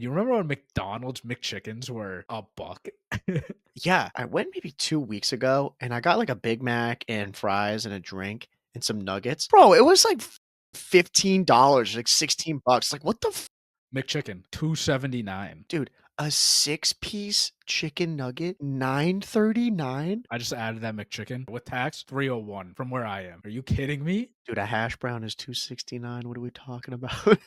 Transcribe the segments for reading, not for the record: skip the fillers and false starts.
You remember when McDonald's McChickens were a buck? Yeah, I went maybe 2 weeks ago, and I got, like, a Big Mac and fries and a drink and some nuggets. Bro, it was, like, $15, like, 16 bucks. Like, what the f McChicken, 2.79. dude, a six-piece chicken nugget, 9.39. I just added that McChicken with tax, 301 from where I am. Are you kidding me? Dude, a hash brown is 2.69. What are we talking about?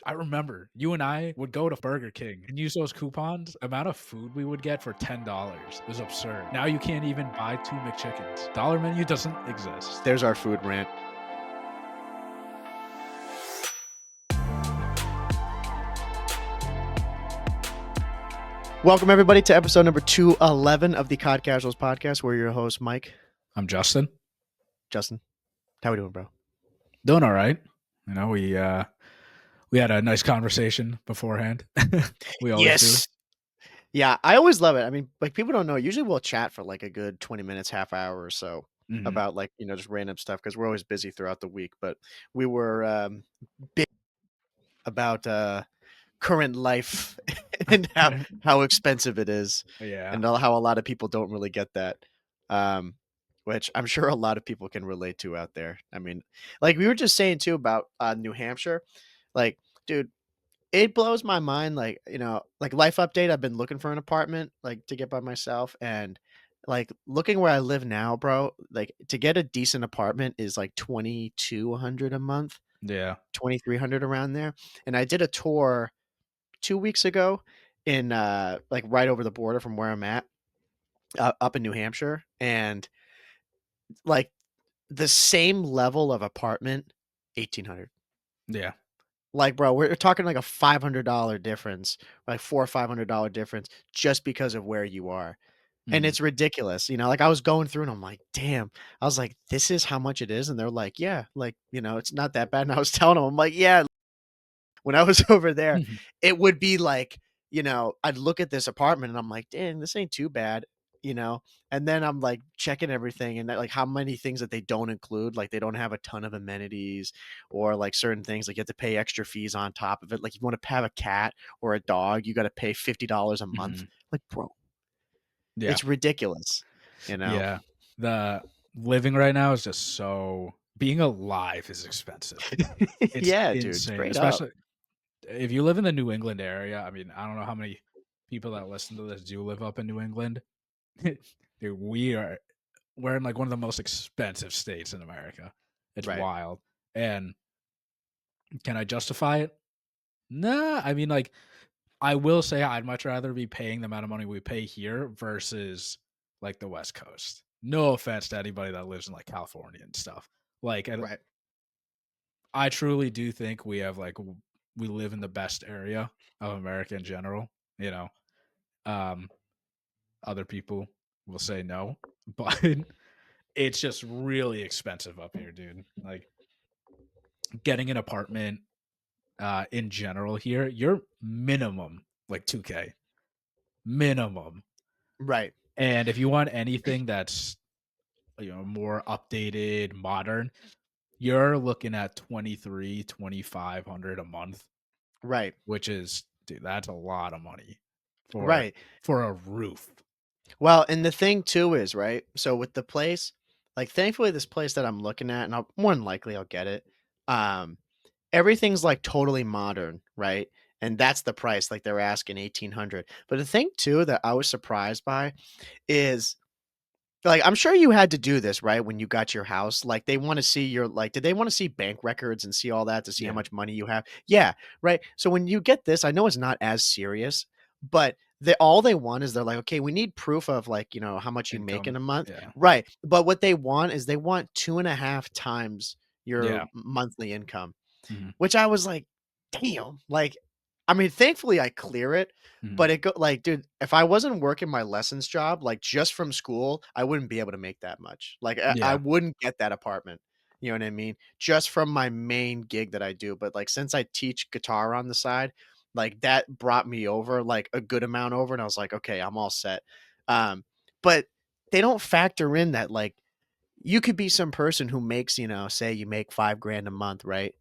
I remember you and I would go to Burger King and use those coupons. Amount of food we would get for $10 was absurd. Now you can't even buy 2 McChickens. Dollar menu doesn't exist. There's our food rant. Welcome, everybody, to episode number 211 of the COD Casuals podcast. We're your host, Mike. I'm Justin. Justin, how we doing, bro? Doing all right. You know, we had a nice conversation beforehand. We always do. Yeah, I always love it. I mean, like, people don't know. Usually we'll chat for like a good 20 minutes, half hour or so Mhm. about like, just random stuff because we're always busy throughout the week. But we were big about current life and how expensive it is Yeah. and how a lot of people don't really get that. Um, which I'm sure a lot of people can relate to out there. I mean, like we were just saying too about New Hampshire. Like, dude, it blows my mind, like, like, life update, I've been looking for an apartment, like, to get by myself, and, like, looking where I live now, bro, like, to get a decent apartment is, like, 2,200 a month, Yeah. 2,300 around there, and I did a tour 2 weeks ago in, like, right over the border from where I'm at, up in New Hampshire, and, like, the same level of apartment, 1,800. Yeah. Like, bro, we're talking like a $500 difference, like $400 or $500 difference just because of where you are. And Mhm. it's ridiculous. Like I was going through and I'm like, damn. I was like, this is how much it is. And they're like, yeah, like, it's not that bad. And I was telling them, I'm like, yeah, when I was over there, it would be like, I'd look at this apartment and I'm like, dang, this ain't too bad, you know? And then I'm like checking everything and that, like how many things that they don't include, like they don't have a ton of amenities or like certain things, like you have to pay extra fees on top of it. Like you want to have a cat or a dog, you got to pay $50 a month. Mhm. Like, bro, Yeah. it's ridiculous, you know? Yeah. The living right now is just so being alive is expensive. It's Yeah, dude, insane, straight up. especially if you live in the New England area. I mean, I don't know how many people that listen to this do live up in New England. Dude, we're in like one of the most expensive states in America. It's Right. wild. And can I justify it? Nah. I mean, like, I will say I'd much rather be paying the amount of money we pay here versus like the West Coast. No offense to anybody that lives in like California and stuff. Like, Right. I truly do think we live in the best area of America in general. You know, um, other people will say no, but it's just really expensive up here, dude. Like getting an apartment in general here, you're minimum like 2K minimum. Right. And if you want anything that's more updated, modern, you're looking at 2,500 a month, Right. which is dude, that's a lot of money for Right. for a roof. Well, and the thing too is, right? So with the place, like thankfully this place that I'm looking at, and I'll more than likely I'll get it. Um, Everything's like totally modern, right? And that's the price, like they're asking 1,800. But the thing too that I was surprised by is like I'm sure you had to do this, right? When you got your house. Like they want to see your like, did they want to see bank records and see all that to see how Yeah, much money you have? Yeah, right. So when you get this, I know it's not as serious, but all they want is they're like, okay, we need proof of like, how much you make in income. a month. Yeah, Right. But what they want is they want 2.5 times your yeah, monthly income, mhm, which I was like, damn. Like, I mean, thankfully I clear it, mhm. but it go like, dude, if I wasn't working my lessons job, like just from school, I wouldn't be able to make that much. Like, I Yeah, wouldn't get that apartment. You know what I mean? Just from my main gig that I do. But like, since I teach guitar on the side, like that brought me over like a good amount over, and I was like, okay, I'm all set. But they don't factor in that like you could be some person who makes, say you make 5 grand a month, right?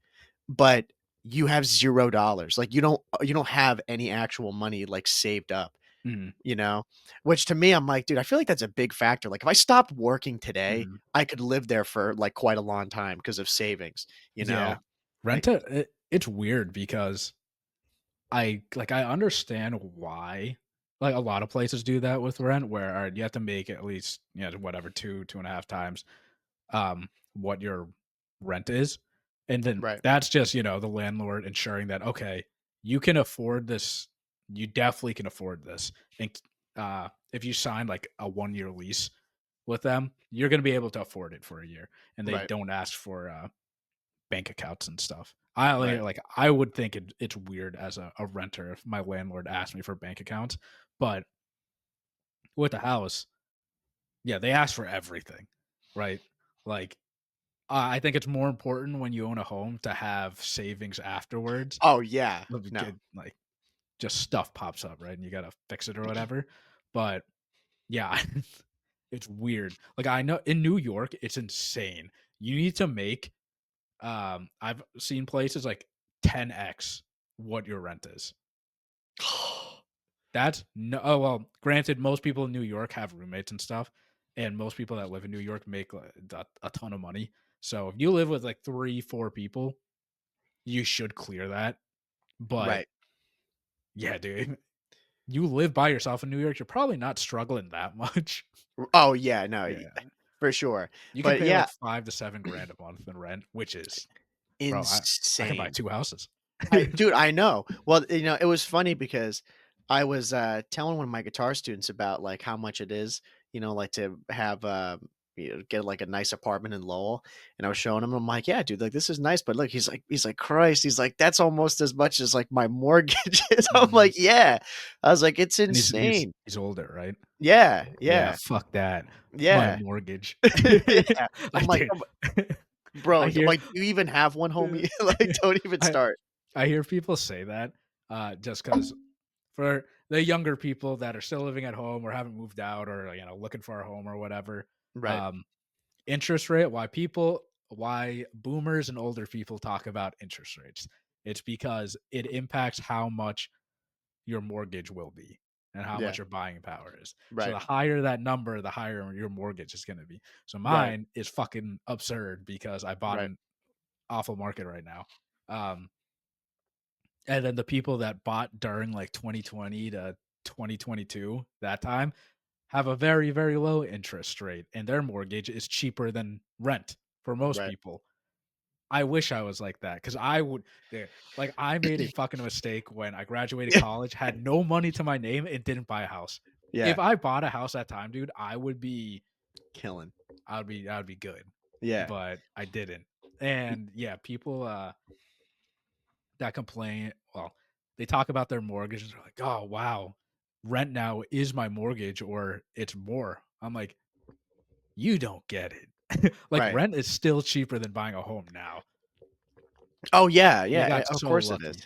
But you have $0. Like, you don't have any actual money, like, saved up, Mhm, you know? Which to me, I'm like, "Dude, I feel like that's a big factor." Like, if I stopped working today, mhm. I could live there for, like, quite a long time because of savings, you Yeah. know? Like It's weird because I understand why, like, a lot of places do that with rent where, alright, you have to make at least, whatever, 2 and a half times, what your rent is, and then right, that's just, the landlord ensuring that, "Okay, you can afford this, you definitely can afford this," and, if you sign, like, a one-year lease with them, you're gonna be able to afford it for a year, and they right, don't ask for, bank accounts and stuff. I right. I would think it's weird as a renter if my landlord asked me for bank accounts, but with a house, yeah, they ask for everything, right? Like, I think it's more important when you own a home to have savings afterwards. Oh, yeah. Let me No. get like just stuff pops up, right? And you gotta fix it or whatever. But yeah, it's weird. Like I know in New York, it's insane. You need to make I've seen places like 10x what your rent is. That's no oh, well, granted, most people in New York have roommates and stuff, and most people that live in New York make, like, a ton of money. So, if you live with, like, 3, 4 people, you should clear that, but, Right. yeah, dude, you live by yourself in New York, you're probably not struggling that much. Oh, yeah, no, y Yeah. for sure. You can But pay, like, yeah, 5 to 7 grand a month in rent, which is bro, I can buy insane. 2 houses. I know. Well, it was funny because I was, telling one of my guitar students about, like, how much it is, like, to have, get, like, a nice apartment in Lowell, and I was showing him, I'm like, "Yeah, dude, like, this is nice, but look," he's like, "Christ," he's like, "That's almost as much as, like, my mortgage is." I'm Mhm. like, "Yeah." I was like, "It's And insane." he's older, right? Yeah, Yeah, yeah, fuck that. My yeah. mortgage. Yeah. I'm like, Dude, Bro, I I'm hear like, "Do you even have one, uh, homie?" Like, don't even I start. I hear people say that, just because for the younger people that are still living at home or haven't moved out or, looking for a home or whatever, Right, um, interest rate, why boomers and older people talk about interest rates. It's because it impacts how much your mortgage will be and how yeah, much your buying power is. So right, the higher that number, the higher your mortgage is going to be. So right, mine is fucking absurd because I bought right, an awful market right now. Um, and then the people that bought during like 2020 to 2022, that time, have a very, very low interest rate and their mortgage is cheaper than rent for most right. people. I wish I was like that because I would like, I made a fucking mistake when I graduated Yeah, college, had no money to my name, and didn't buy a house. yeah, If I bought a house that time, dude, killing. I would be good, Yeah, but I didn't. y And, yeah, people, that complain they talk about their mortgages, they're like, "Oh, wow. Rent now is my mortgage or it's more." I'm like, "You don't get it." Like, right. rent is still cheaper than buying a home now. Oh, yeah, You yeah, got of so course it is. lucky.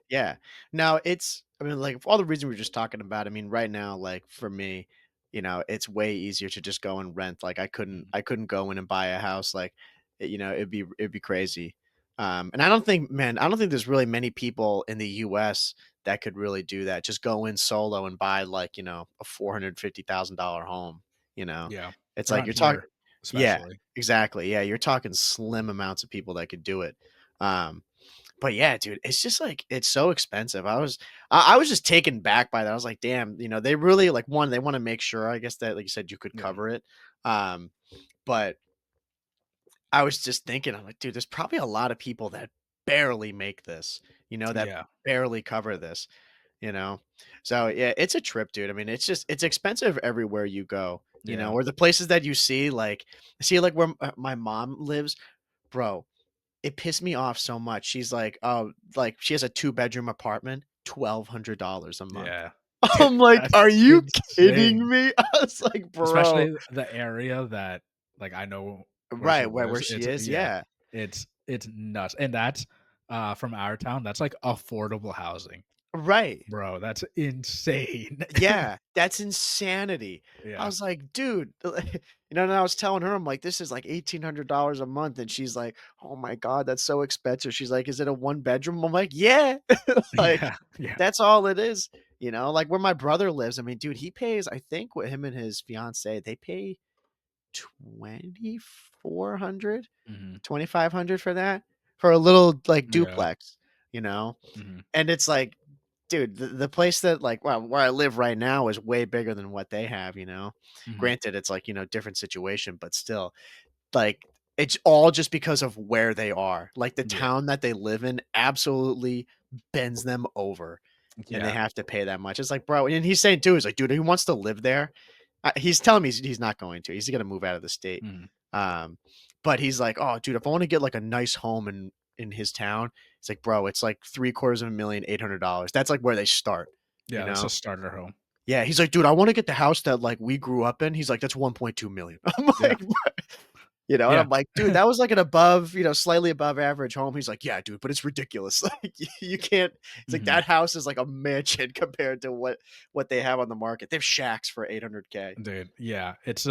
Yeah. Now I mean, like, for all the reasons we are just talking about, I mean, right now, like, for me, it's way easier to just go and rent. Like, Mhm. I couldn't go in and buy a house, like, it'd be crazy. And I don't think man, I don't think there's really many people in the US that could really do that. Just go in solo and buy, like, a $450,000 home, you know? Yeah. It's like Around you're talking here, Yeah, especially. exactly, yeah, you're talking slim amounts of people that could do it. Um but yeah, dude, it's just like it's so expensive. I was just taken back by that. I was like, damn, they really like one, they want to make sure, I guess that like you said, you could Yeah. cover it. Um, but I was just thinking, I'm like, dude, there's probably a lot of people that barely make this, that Yeah. barely cover this, you know. So yeah, it's a trip, dude. I mean, it's expensive everywhere you go, Yeah. or the places that you see like where my mom lives, bro. It pissed me off so much. She's like, "Oh," like, she has a two-bedroom apartment, $1,200 a month. Yeah. Dude, I'm like, that's "Are you insane. kidding me?" I was like, "Bro." Especially the area that, like, I know where she Right, where lives. she It's is, yeah. yeah. It's nuts. And that's, from our town, that's, like, affordable housing. Right. Bro, that's insane. Yeah, that's insanity. I Yeah. was like, "Dude," and I was telling her, I'm like, "This is like $1,800 a month," and she's like, "Oh my god, that's so expensive." She's like, "Is it a one-bedroom?" I'm like, "Yeah." Like, Yeah. Yeah. that's all it is, like, where my brother lives, I mean, dude, he pays I think with him and his fiancée, they pay 2,400, Mhm. 2,500 for that, for a little, like, Yeah. duplex, you know? Mhm. And it's like, dude, the place that, like, well, where I live right now is way bigger than what they have, you know? Mhm. Granted, it's like, different situation, but still, like, it's all just because of where they are. Like, the Yeah. town that they live in absolutely bends them over, and they Yeah. have to pay that much. It's like, bro, and he's saying too, he's like, dude, he wants to live there. He's telling me he's not going to. He's gonna move out of the state. Mhm. Um, but he's like, "Oh, dude, if I want to get like a nice home in his town," it's like, bro, it's like 3/4 of a million, $800. That's like where they start, you Yeah, that's a know? starter home. Yeah, he's like, "Dude, I want to get the house that like we grew up in." He's like, "That's 1.2 million." I'm Yeah. like, and Yeah. I'm like, "Dude, that was like an above, slightly above average home." He's like, "Yeah, dude, but it's ridiculous. Like, you can't." It's like Mhm. that house is like a mansion compared to what they have on the market. They have shacks for 800K. Dude, yeah. It's,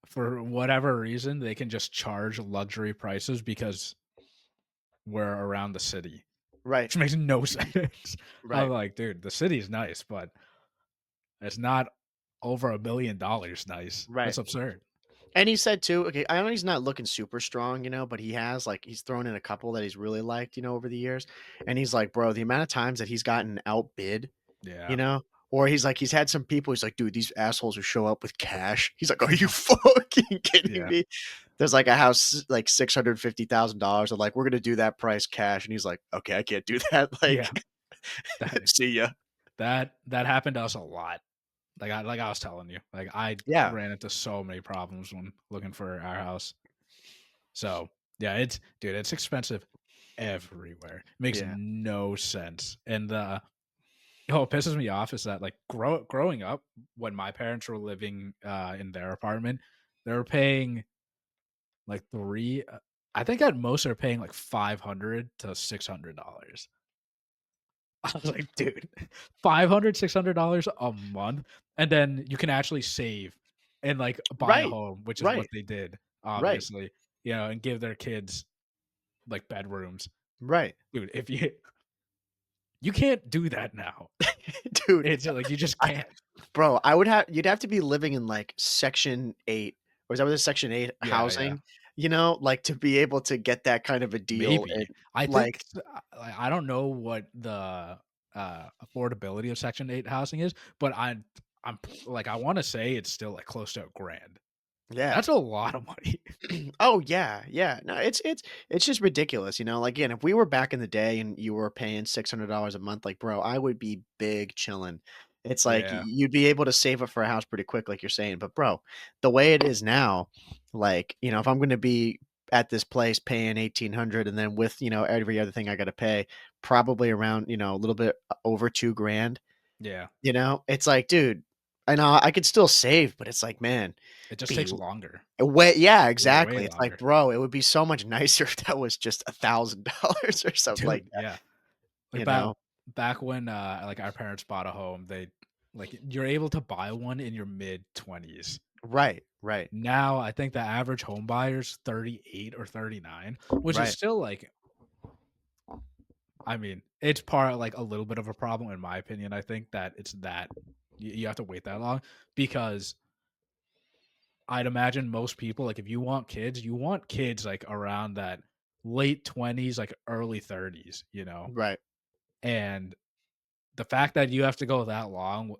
for whatever reason, they can just charge luxury prices because we're around the city, Right, which makes no sense. I'm right, like, "Dude, the city's nice, but it's not over $1,000,000 nice. right. That's absurd." And he said too, okay, I know he's not looking super strong, but he has like he's thrown in a couple that he's really liked, over the years. And he's like, bro, the amount of times that he's gotten outbid, you Yeah. know, or he's had some people, he's like, dude, these assholes who show up with cash. He's like, are you fucking kidding Yeah. me? There's like a house like $650,000. I'm like, we're gonna do that price cash. And he's like, okay, I can't do that. Like, Yeah. That see ya. that happened to us a lot. Like I was telling you, like, I Yeah. ran into so many problems when looking for our house. So, yeah, it's dude, it's expensive everywhere. Makes Yeah. no sense. And, what pisses me off is that, like, growing up, when my parents were living, in their apartment, they were paying, like, 3 I think at most they're paying, like, 500 to $600. I was like, "Dude, 500, $600 a month, and then you can actually save and, like, buy a Right. home," which is what Right. they did, Right. obviously, and give their kids, like, bedrooms. Right. Dude, if you can't do that now. Dude. It's like, you just can't. Bro, you'd have to be living in, like, Section 8, or is that what it is, Section 8 Yeah, yeah. housing, like, to be able to get that kind of a deal and, Maybe. I like think like, I don't know what the, affordability of Section 8 housing is, but like, I wanna say it's still, like, close to a grand. yeah. That's a lot of money. Oh, yeah, yeah. No, it's just ridiculous, like, again, if we were back in the day and you were paying $600 a month, like, bro, I would be big chilling. It's like Yeah, you'd be able to save up for a house pretty quick, like you're saying, but bro, the way it is now, like, if I'm gonna be at this place paying 1,800 and then with, every other thing I gotta pay, probably around, a little bit over 2 grand, yeah. it's like, dude, I know I could still save, but it's like, man, It just be takes longer. way yeah, Way, way exactly. It's like, longer. bro, it would be so much nicer if that was just $1,000 or something like Dude, that, yeah. Like, you know? back when, like, our parents bought a home, you're able to buy one in your mid-20s. Right, right, Now, I think the average home buyer's 38 or 39, which is right, still, like, I mean, it's part like, a little bit of a problem in my opinion. I think that it's that you have to wait that long because I'd imagine most people, like, if you want kids, like, around that late 20s, like, early 30s, right, And the fact that you have to go that long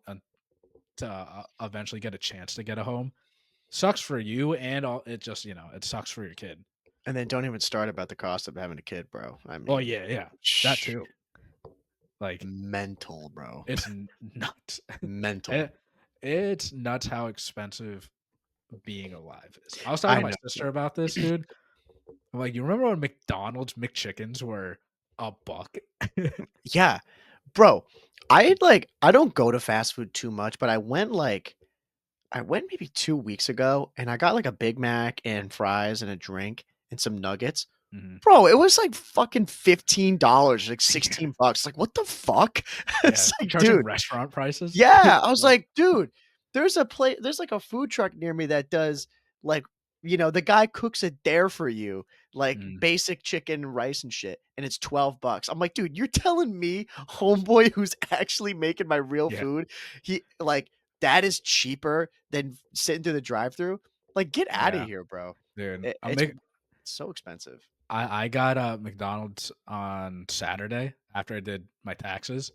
to, eventually get a chance to get a home sucks for you and all it just, it sucks for your kid. and then don't even start about the cost of having a kid, bro. I Oh, mean, yeah, yeah. That sh too. Like, mental, bro. it's nuts. Mental. It it's nuts how expensive being alive is. I was talking to I my know. sister about this, dude. I'm like, "You remember when McDonald's McChickens were a buck?" Yeah, bro, I don't go to fast food too much, but I went maybe 2 weeks ago, and I got, like, a Big Mac and fries and a drink and some nuggets. Mhm. Bro, it was like fucking $15, like 16 bucks. Like, what the fuck? Yeah, It's like, charging dude. restaurant prices. Yeah, I was Like, like, "Dude, there's like a food truck near me that does like, the guy cooks it there for you, like mm, basic chicken, rice, and shit, and it's 12 bucks." I'm like, "Dude, you're telling me homeboy who's actually making my real yeah, food, he like that is cheaper than sitting through the drive-through? Like, get out of yeah, here, bro." dude. It, I'm it's make so expensive. I got a McDonald's on Saturday after I did my taxes,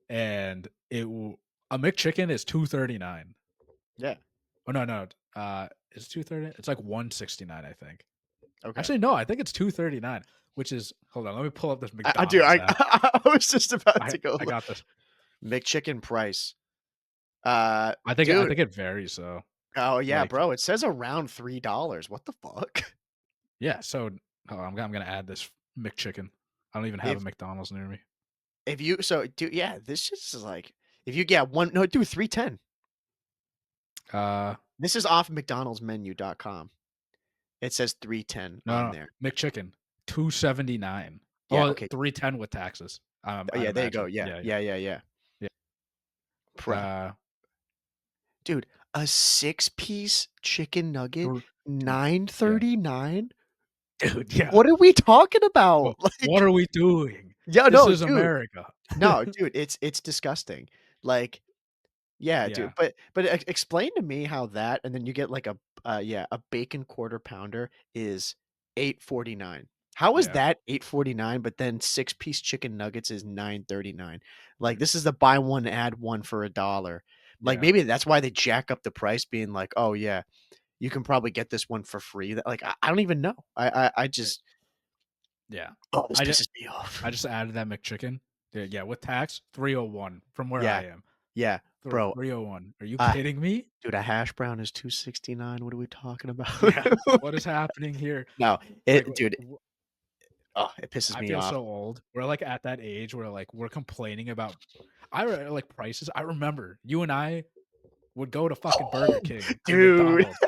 and a McChicken is 2.39. Yeah. Oh no, it's 2.30. It's like 1.69, I think. Okay. Actually, no, I think it's 2.39, which is hold on. Let me pull up this I do. McDonald's app. I was just about I to go I look. got this. McChicken price. I Dude. think it varies. So Oh, yeah, like bro, it says around $3. What the fuck? yeah. So hold on, I'm gonna add this McChicken. I don't even have a If McDonald's near me. if you so dude, yeah, this just is like if you get one no, dude, 310. Uh, This is off McDonald'smenu.com. It says 310 on no, there. McChicken 2.79. Yeah, Oh, okay. 3.10 with taxes. I'd Yeah, there you go. imagine. Yeah. Yeah, yeah, Yeah, yeah, yeah. yeah. Bro, dude, a six-piece chicken nugget, Dude, yeah, 9.39. dude, yeah. What are we talking about? What Like, are we doing? yeah, This no, is dude. America. No, dude, it's disgusting. Like, yeah, dude, Yeah, but explain to me how that and then you get like a bacon quarter pounder is 8.49. How is yeah, that 8.49, but then six-piece chicken nuggets is 9.39? Like, this is the buy one, add one for a dollar. Like, yeah, maybe that's why they jack up the price being like, "Oh, yeah, you can probably get this one for free." That like, I don't even know. I eh, just yeah. oh, this I just pisses me off. I just added that McChicken. Yeah, with tax 301 from where I Yeah, am. yeah, bro, 301. Are you uh, kidding me? dude, a hash brown is 2.69. What are we talking about? Yeah. What is happening here? No, Like, dude, oh, it pisses I me feel off. so old. We're like at that age where like we're complaining about like prices. I remember you and I would go to fucking Burger King or Dude. McDonald's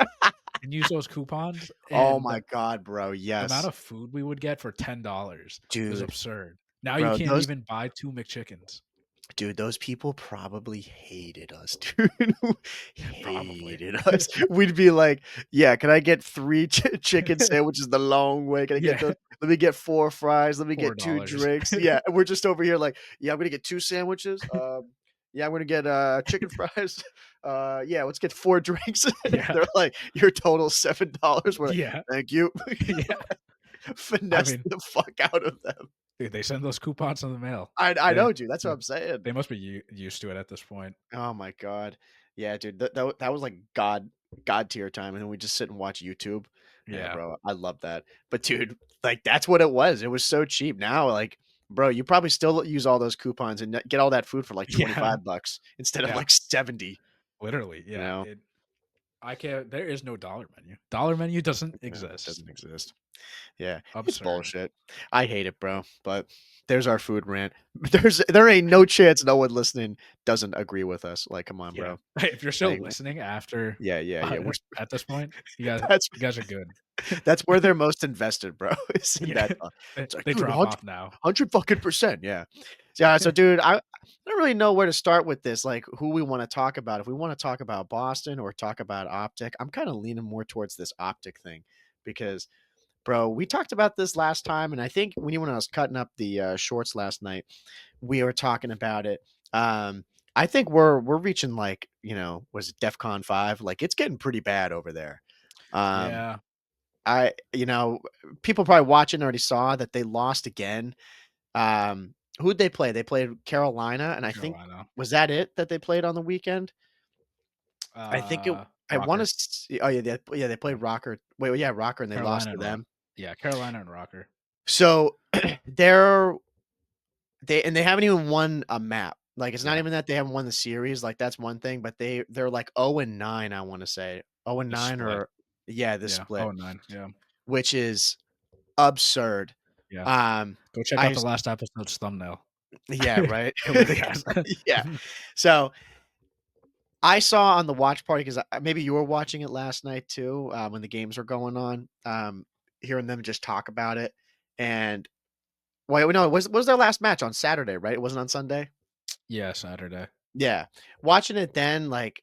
and use those coupons, Oh and my god, bro, the amount yes. of food we would get for $10 was Dude, absurd. Now you bro, can't those even buy 2 McChickens. dude, those people probably hated us, dude. Probably. Hated us. We'd be like, "Yeah, can I get 3 chicken sandwiches the long way? Can I get Yeah, those? Let me get 4 fries, let me get 2 $4. drinks." Yeah, and we're just over here like, "Yeah, I'm gonna get 2 sandwiches, yeah, I'm gonna get, chicken fries, yeah, let's get 4 drinks." Yeah, They're like, "Your total $7." We're like, yeah, "Thank you." yeah. I Finesse mean, the fuck out of them. dude, they send those coupons in the mail. I They know, dude, that's what yeah, I'm saying. they must be used to it at this point. Oh my god. Yeah, dude, that was like god tier time, and then we just sit and watch YouTube. Yeah, Yeah. bro, I love that. But dude, like that's what it was. It was so cheap. Now, like, bro, you probably still use all those coupons and get all that food for like Yeah, 25 bucks instead of yeah, like 70, literally, you yeah, know? I can't there is no dollar menu. Dollar menu doesn't No, it exist. doesn't exist. Yeah, it's Absurd. bullshit. I hate it, bro. But there's our food rant. There ain't no chance no one listening doesn't agree with us. Like, come on, Yeah. bro. If you're I still think listening after, yeah, yeah, yeah. at this point, That's you guys are good. that's where they're most invested, bro. Is in Yeah. that. It's like, They dude, drop 100, off now. 100 fucking percent. Yeah. Yeah. So, dude, I don't really know where to start with this. Like, who we want to talk about. If we want to talk about Boston or talk about OpTic, I'm kind of leaning more towards this OpTic thing because, bro, we talked about this last time, and I think when I was cutting up the shorts last night, we were talking about it. I think we're reaching like was it DefCon 5? Like, it's getting pretty bad over there. Um, Yeah. I people probably watching already saw that they lost again. Who'd they play? They played Carolina, and I think Carolina. was that it that they played on the weekend? I think it. I want Rocker. to. Oh yeah, they Yeah. played Rocker. Wait, yeah, Rocker, and they lost Carolina to and Rock. them. Yeah, Carolina and Rocker. So they're they haven't even won a map. Like it's not Yeah. even that they haven't won the series. Like that's one thing, but they're like 0-9. I want to say 0-9 Split. or yeah, this Yeah. split, Oh, 9. Yeah. which is absurd. Yeah. Um, Go check out I the last episode's thumbnail. Yeah, right? It literally has Yeah. So, I saw on the watch party 'cause, maybe you were watching it last night too, when the games were going on, hearing them just talk about it. And wait, no, was their last match on Saturday, right? It wasn't on Sunday? Yeah, Saturday. Yeah. Watching it then, like,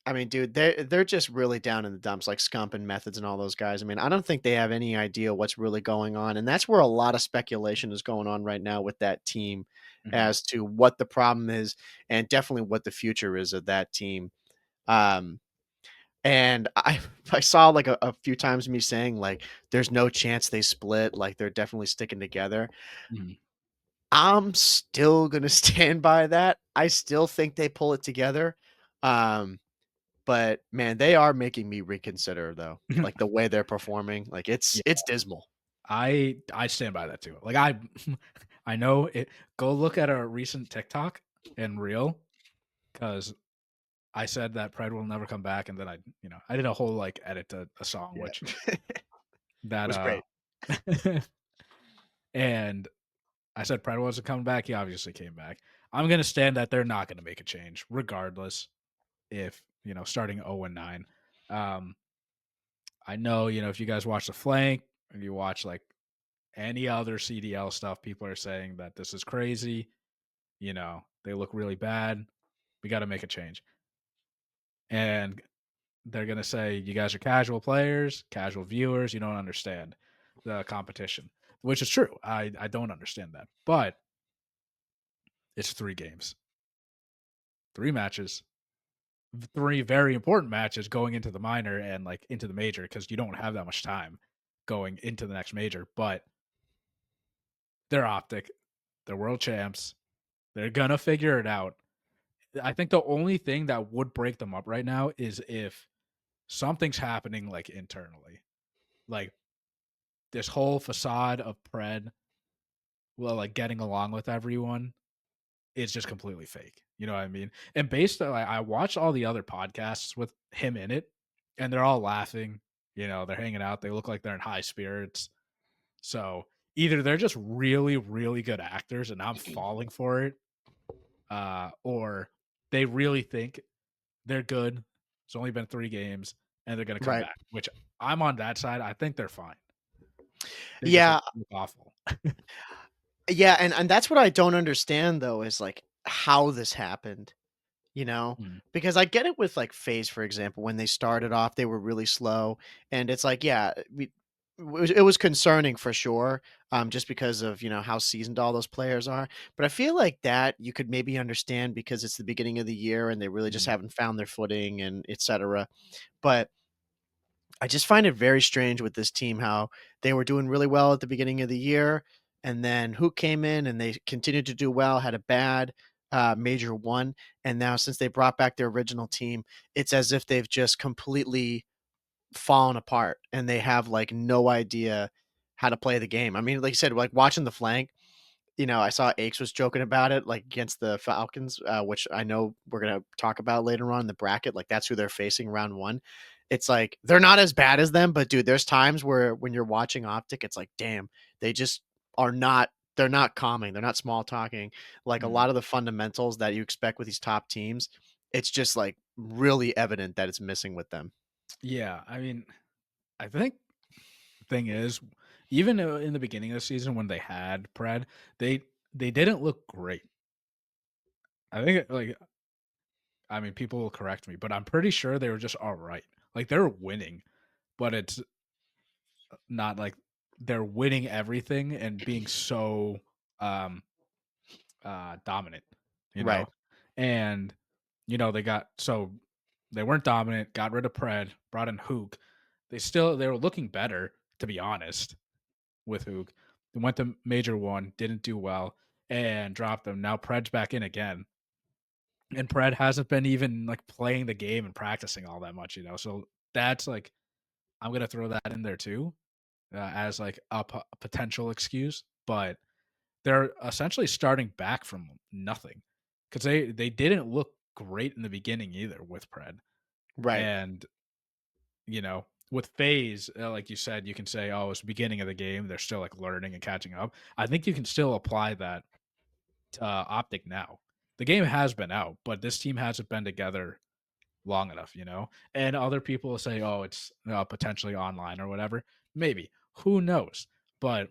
I mean, dude, they're just really down in the dumps, like Scump and Methods and all those guys. I mean, I don't think they have any idea what's really going on, and that's where a lot of speculation is going on right now with that team Mhm, as to what the problem is and definitely what the future is of that team. Um, and I I saw like a few times me saying like, "There's no chance they split. Like they're definitely sticking together." mhm. I'm still gonna stand by that. I still think they pull it together. Um, but man, they are making me reconsider though. Like the way they're performing, like Yeah, it's dismal. I stand by that too. Like, I I know it. Go look at a recent TikTok and reel, because I said that Pred will never come back, and then I did a whole, like, edit to a song, Yeah. which It that, was great. and I said Pred wasn't coming back, he obviously came back. I'm gonna stand that they're not gonna make a change regardless if, starting 0-9. Um, I know, if you guys watch The Flank, and you watch, like, any other CDL stuff, people are saying that this is crazy, they look really bad, we gotta make a change. And they're gonna say, "You guys are casual players, casual viewers, you don't understand the competition," which is true. I don't understand that, but it's 3 games, 3 matches, 3 very important matches going into the minor and, like, into the major, because you don't have that much time going into the next major, but they're OpTic, they're world champs, they're gonna figure it out. I think the only thing that would break them up right now is if something's happening, like, internally. Like, this whole facade of Pred, well, like, getting along with everyone is just completely fake. You know what I mean? And based on, I watched all the other podcasts with him in it, and they're all laughing. They're hanging out. They look like they're in high spirits. So either they're just really, really good actors, and I'm falling for it, or they really think they're good. It's only been 3 games, and they're going to come Right. back. Which I'm on that side. I think they're fine. They just Yeah, look awful. yeah, and that's what I don't understand though is like how this happened. You know? Mm, Because I get it with, like, FaZe, for example, when they started off, they were really slow, and it's like, yeah, it was concerning for sure, just because of, how seasoned all those players are, but I feel like that you could maybe understand because it's the beginning of the year and they really just mm, haven't found their footing and etcetera, but I just find it very strange with this team how they were doing really well at the beginning of the year, and then Hook came in and they continued to do well, had a bad major one, and now since they brought back their original team, it's as if they've just completely fallen apart and they have like no idea how to play the game. I mean, like you said, like watching the flank, I saw Aches was joking about it, like against the Falcons, which I know we're gonna talk about later on in the bracket. Like that's who they're facing round one. It's like they're not as bad as them, but dude, there's times where when you're watching OpTic, it's like, damn, they just are not. They're not calming. They're not small talking. Like a mm. lot of the fundamentals that you expect with these top teams, it's just like really evident that it's missing with them. Yeah, I mean, I think the thing is, even in the beginning of the season when they had Pred, they they didn't look great. I think like, I mean, people will correct me, but I'm pretty sure they were just all right. Like, they're winning, but it's not like they're winning everything and being so um dominant, you Right. know. And they got, so they weren't dominant, got rid of Pred, brought in Hook. They were looking better, to be honest, with Hook. They went to major one, didn't do well, and dropped them. Now Pred's back in again. And Pred hasn't been even like playing the game and practicing all that much. So that's like, I'm gonna throw that in there too, as like a potential excuse. But they're essentially starting back from nothing, because they didn't look great in the beginning either with Pred. Right. And with FaZe, like you said, you can say, "Oh, it's the beginning of the game. They're still like learning and catching up." I think you can still apply that to OpTic now. The game has been out, but this team hasn't been together long enough. And other people will say, "Oh, it's potentially online or whatever." Maybe, who knows? But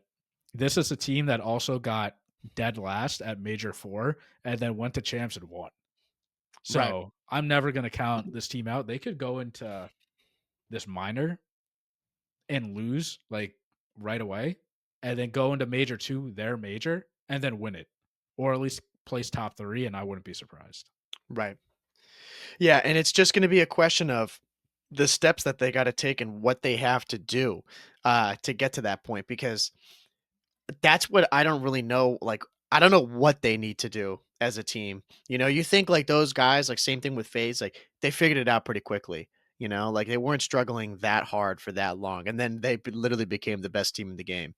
this is a team that also got dead last at Major 4 and then went to champs and won. Right, So, I'm never gonna count this team out. They could go into this minor and lose, like, right away, and then go into Major 2, their major, and then win it, or at least place top 3, and I wouldn't be surprised. right. Yeah, and it's just gonna be a question of the steps that they gotta take and what they have to do, to get to that point because that's what I don't really know, like, I don't know what they need to do as a team. You know, you think like those guys, like same thing with FaZe, like they figured it out pretty quickly. You know, like they weren't struggling that hard for that long, and then they literally became the best team in the game.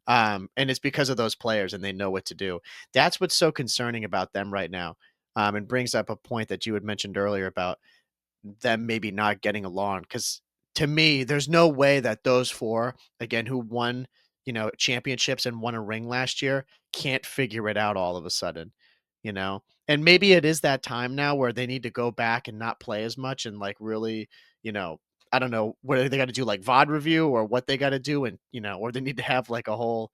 And it's because of those players, and they know what to do. That's what's so concerning about them right now. And brings up a point that you had mentioned earlier about them maybe not getting along. Because to me, there's no way that those four, again, who won, championships and won a ring last year, can't figure it out all of a sudden, you know? And maybe it is that time now where they need to go back and not play as much and like really, you know, I don't know what they got to do, like VOD review or what they got to do. And, or they need to have like a whole,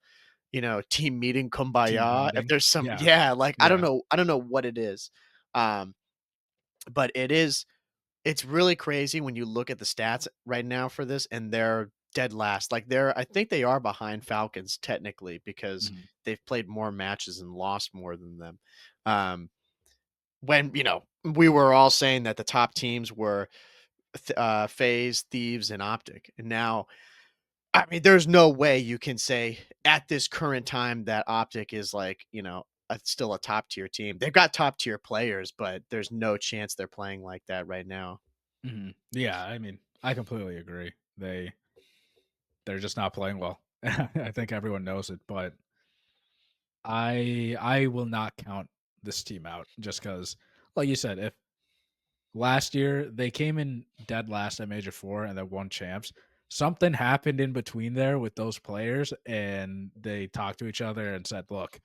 team meeting Team kumbaya. If bonding. there's some, Yeah, yeah, like yeah, I don't know what it is. Um, but it's really crazy when you look at the stats right now for this, and they're dead last. Like I think they are behind Falcons technically because mhm, they've played more matches and lost more than them. Um, when we were all saying that the top teams were FaZe, Thieves, and OpTic, and now I mean, there's no way you can say at this current time that OpTic is like still a top tier team. They've got top tier players, but there's no chance they're playing like that right now. mhm. Yeah, I mean, I completely agree. They're just not playing well. I think everyone knows it, but I will not count this team out just because, like you said, if last year they came in dead last at Major 4 and then won champs, something happened in between there with those players, and they talked to each other and said, "Look,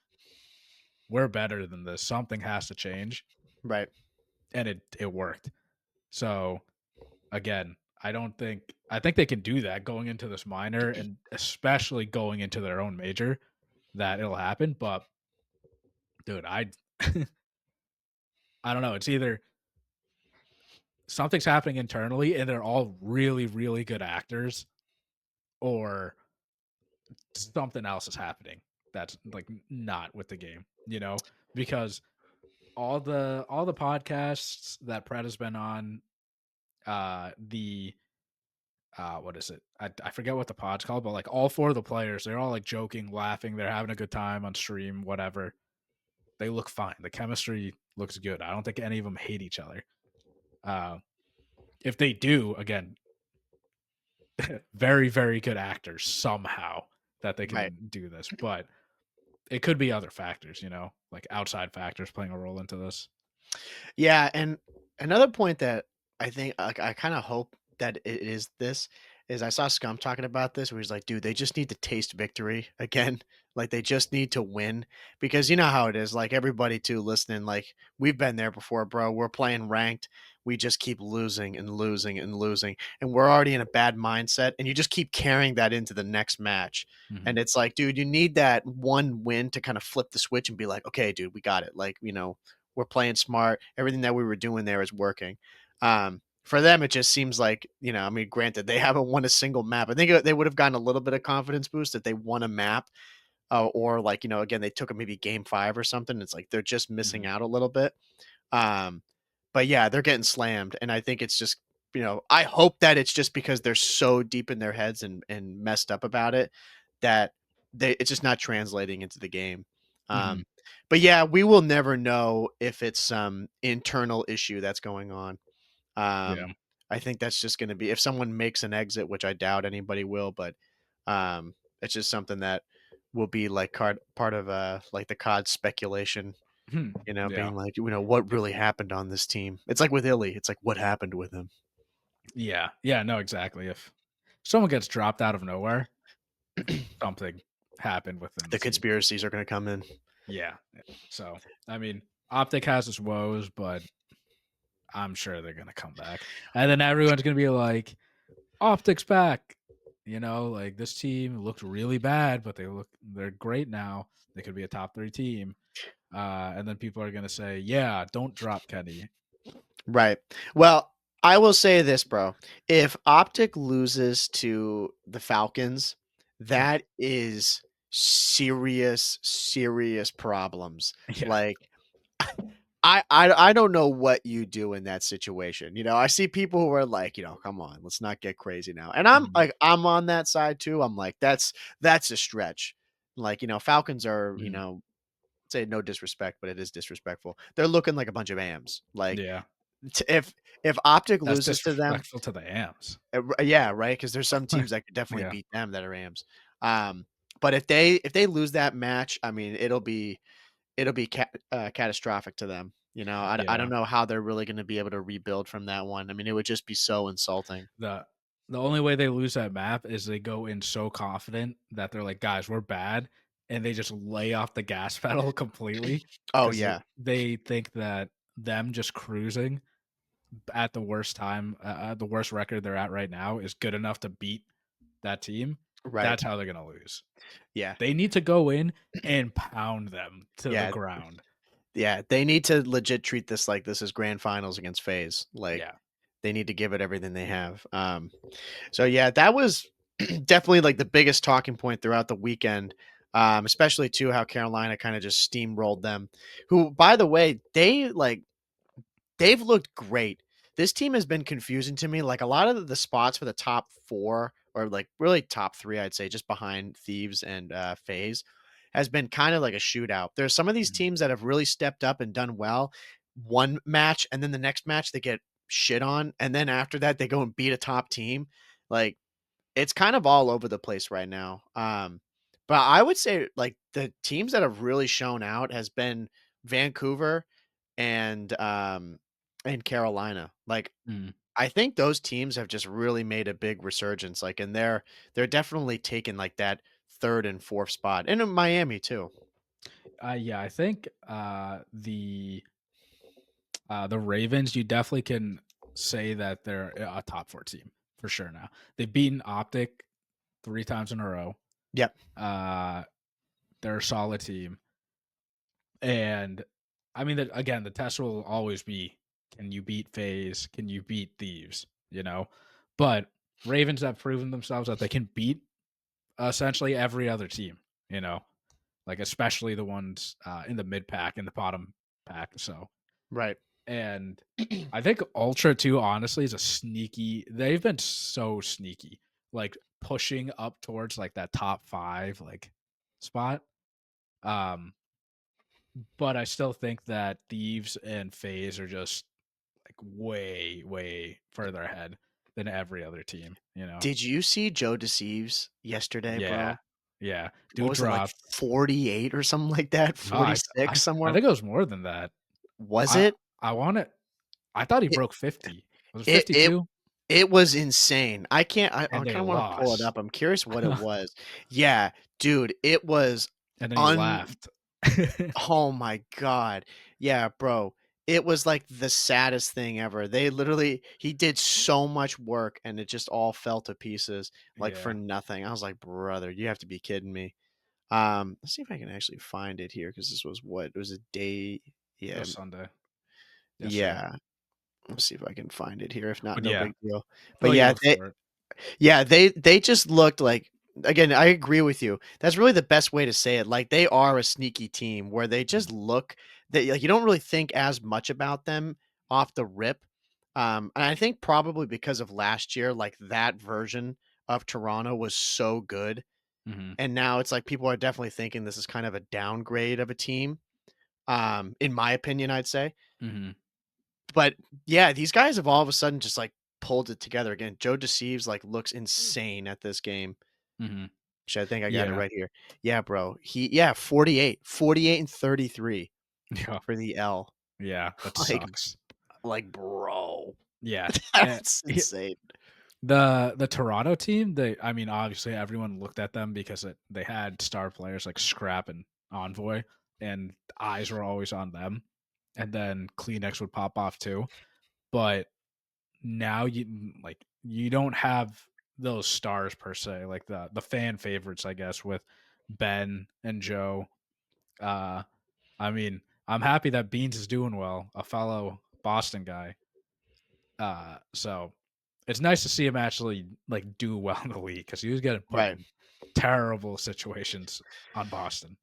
we're better than this. Something has to change," Right. and it worked. So again, I think they can do that going into this minor and especially going into their own major that it'll happen. But dude, I don't know. It's either something's happening internally and they're all really, really good actors, or something else is happening that's like not with the game, because all the podcasts that Pred has been on, the what is it? I forget what the pod's called, but like all four of the players, they're all like joking, laughing, they're having a good time on stream, whatever. They look fine. The chemistry looks good. I don't think any of them hate each other. Uh, if they do, again, very, very good actors somehow that they Right. can do this. But it could be other factors, like outside factors playing a role into this. Yeah, and another point that I think like I kind of hope that it is this is I saw Scum talking about this where he's like, dude, they just need to taste victory again. Like they just need to win because you know how it is. Like everybody too listening, like we've been there before, bro. We're playing ranked. We just keep losing and losing and losing. And we're already in a bad mindset. And you just keep carrying that into the next match. Hmm. And it's like, dude, you need that one win to kind of flip the switch and be like, okay, dude, we got it. Like, we're playing smart. Everything that we were doing there is working. For them, it just seems like, I mean, granted, they haven't won a single map. I think they would have gotten a little bit of confidence boost if they won a map, or like, again, they took a maybe game 5 or something. It's like they're just missing Hmm. out a little bit. Um, but yeah, they're getting slammed. And I think it's just, I hope that it's just because they're so deep in their heads and messed up about it that it's just not translating into the game. Hmm. Um, but yeah, we will never know if it's some internal issue that's going on. Yeah. Um, I think that's just going to be if someone makes an exit, which I doubt anybody will, but it's just something that will be like part of like the COD speculation, Hmm. Yeah. being like, what really happened on this team. It's like with Illy, it's like what happened with him. Yeah. Yeah. No, exactly. If someone gets dropped out of nowhere, something happened within the The team. conspiracies are going to come in. Yeah. So, I mean, Optic has its woes, but I'm sure they're going to come back. And then everyone's going to be like, Optic's back. like this team looked really bad, but they're great now. They could be a top 3 team. And then people are gonna say, "Yeah, don't drop Kenny." Right. Well, I will say this, bro. If OpTic loses to the Falcons, that is serious, serious problems. Yeah. Like I don't know what you do in that situation. I see people who are like, come on, let's not get crazy now. And I'm Mhm, like, I'm on that side too. I'm like, that's a stretch. Like, Falcons are, mhm. say no disrespect, but it is disrespectful. They're looking like a bunch of AMs. Like Yeah. if OpTic That's loses to them, disrespectful to the Ams. yeah, right, because there's some teams that could definitely Yeah. beat them that are AMs. But if they lose that match, I mean, it'll be catastrophic to them. I don't Yeah. know how they're really going to be able to rebuild from that one. I mean, it would just be so insulting. The the only way they lose that map is they go in so confident that they're like, "Guys, we're bad," and they just lay off the gas pedal completely Oh 'cause yeah, they think that them just cruising at the worst time, the worst record they're at right now is good enough to beat that team. right, That's how they're gonna lose. yeah, They need to go in and pound them to the yeah, ground. yeah. They need to legit treat this like this is grand finals against FaZe. Like Yeah. they need to give it everything they have. So yeah, that was definitely like the biggest talking point throughout the weekend. Especially too how Carolina kind of just steamrolled them. Who, by the way, they've looked great. This team has been confusing to me. Like a lot of the spots for the top four, or like really top three, I'd say, just behind Thieves and FaZe, has been kind of like a shootout. There's some of these Mhm. teams that have really stepped up and done well one match, and then the next match they get shit on, and then after that they go and beat a top team. Like it's kind of all over the place right now. But I would say like the teams that have really shown out has been Vancouver and Carolina. Like Mhm. I think those teams have just really made a big resurgence. Like and they're definitely taking like that third and fourth spot. And in Miami too. Yeah, I think, the Ravens, you definitely can say that they're a top 4 team for sure now. They've beaten OpTic 3 times in a row. Yep. Uh, they're a solid team, and, I mean, again, the test will always be, can you beat FaZe? Can you beat Thieves? You know? But Ravens have proven themselves that they can beat essentially every other team, you know? Like, especially the ones, in the mid pack and the bottom pack, so Right. and I think Ultra too, honestly, is a sneaky they've been so sneaky, like, pushing up towards, like, that top 5, like, spot, um, but I still think that Thieves and FaZe are just, like, way, way further ahead than every other team, you know? Did you see Joe Deceives yesterday, Yeah. bro? Yeah. What Dude was it like dropped 48 or something like that? no, 46 I somewhere? think it was more than that. Was I it? I wanna I thought he It broke 50. Was it it it 52? It was insane. I And they kinda wanna pull it lost. up. I'm curious what it was. Yeah, dude, it was And then he un left. oh my god. Yeah, bro. It was like the saddest thing ever. He did so much work and it just all fell to pieces, like, for Yeah, nothing. I was like, "Brother, you have to be kidding me." Let's see if I can actually find it here because this was what? It was a day. it Yeah, was Sunday, yesterday. yeah. Let's see if I can find it here. If not, But no yeah, big deal. But while you yeah, look for it. they just looked like, again, I agree with you. That's really the best way to say it. Like they are a sneaky team where they Mhm, just look that like you don't really think as much about them off the rip. And I think probably because of last year, like that version of Toronto was so good. mhm, And now it's like people are definitely thinking this is kind of a downgrade of a team. In my opinion, I'd say. mhm, But yeah, these guys have all of a sudden just like pulled it together again. Joe Deceives like looks insane at this game. mhm. Which I think I got it Yeah, right here. Yeah, bro. 48 and 33 yeah, for the L. yeah, that Like sucks. bro, Yeah, and that's insane. the Toronto team, I mean, obviously, everyone looked at them because they had star players like Scrap and Envoy, and eyes were always on them, and then Kleenex would pop off too, but now you don't have those stars per se, like the fan favorites, I guess, with Ben and Joe. Uh, I mean, I'm happy that Beans is doing well, a fellow Boston guy. So it's nice to see him actually like do well in the league because he was getting put Right. in terrible situations on Boston.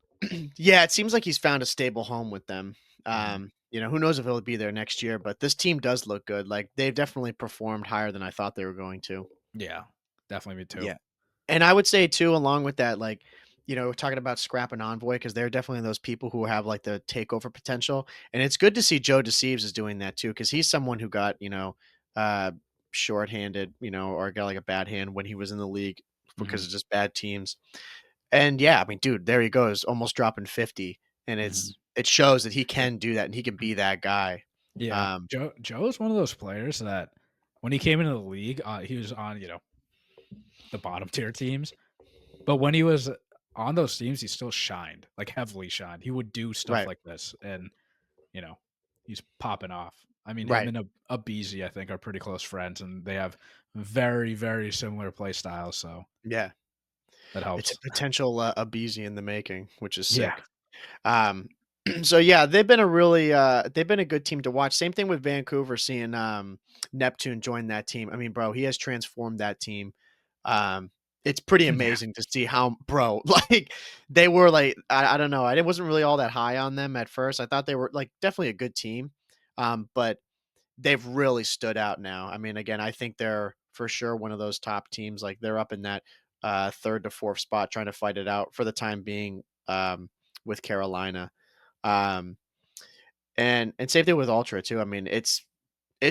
Yeah, it seems like he's found a stable home with them. Mhm. Who knows if he'll be there next year, but this team does look good. Like they've definitely performed higher than I thought they were going to. Yeah, definitely me too. Yeah. And I would say too, along with that, like, talking about Scrap and Envoy, because they're definitely those people who have like the takeover potential. And it's good to see Joe Deceives is doing that too, because he's someone who got, uh shorthanded, or got like a bad hand when he was in the league because Mhm, of just bad teams. And yeah, I mean, dude, there he goes, almost dropping 50. And mhm. it shows that he can do that and he can be that guy. Yeah, Um, Joe's one of those players that when he came into the league, he was on the bottom tier teams, but when he was on those teams, he still shined like heavily shined. He would do stuff right, like this, and you know he's popping off. I mean, him right. and a Beezy, I think, are pretty close friends, and they have very similar play styles, so Yeah. that It's a helps. potential Abizi in the making, which is Yeah, sick. Um, so yeah, they've been a really they've been a good team to watch. Same thing with Vancouver, seeing Neptune join that team. I mean, bro, he has transformed that team. Um, it's pretty yeah, amazing to see how, bro, like they were like I don't know, I wasn't really all that high on them at first. I thought they were like definitely a good team, but they've really stood out now. I mean, again, I think they're for sure one of those top teams. Like they're up in that third to fourth spot, trying to fight it out for the time being with Carolina. Um, and same thing with Ultra too. I mean, it's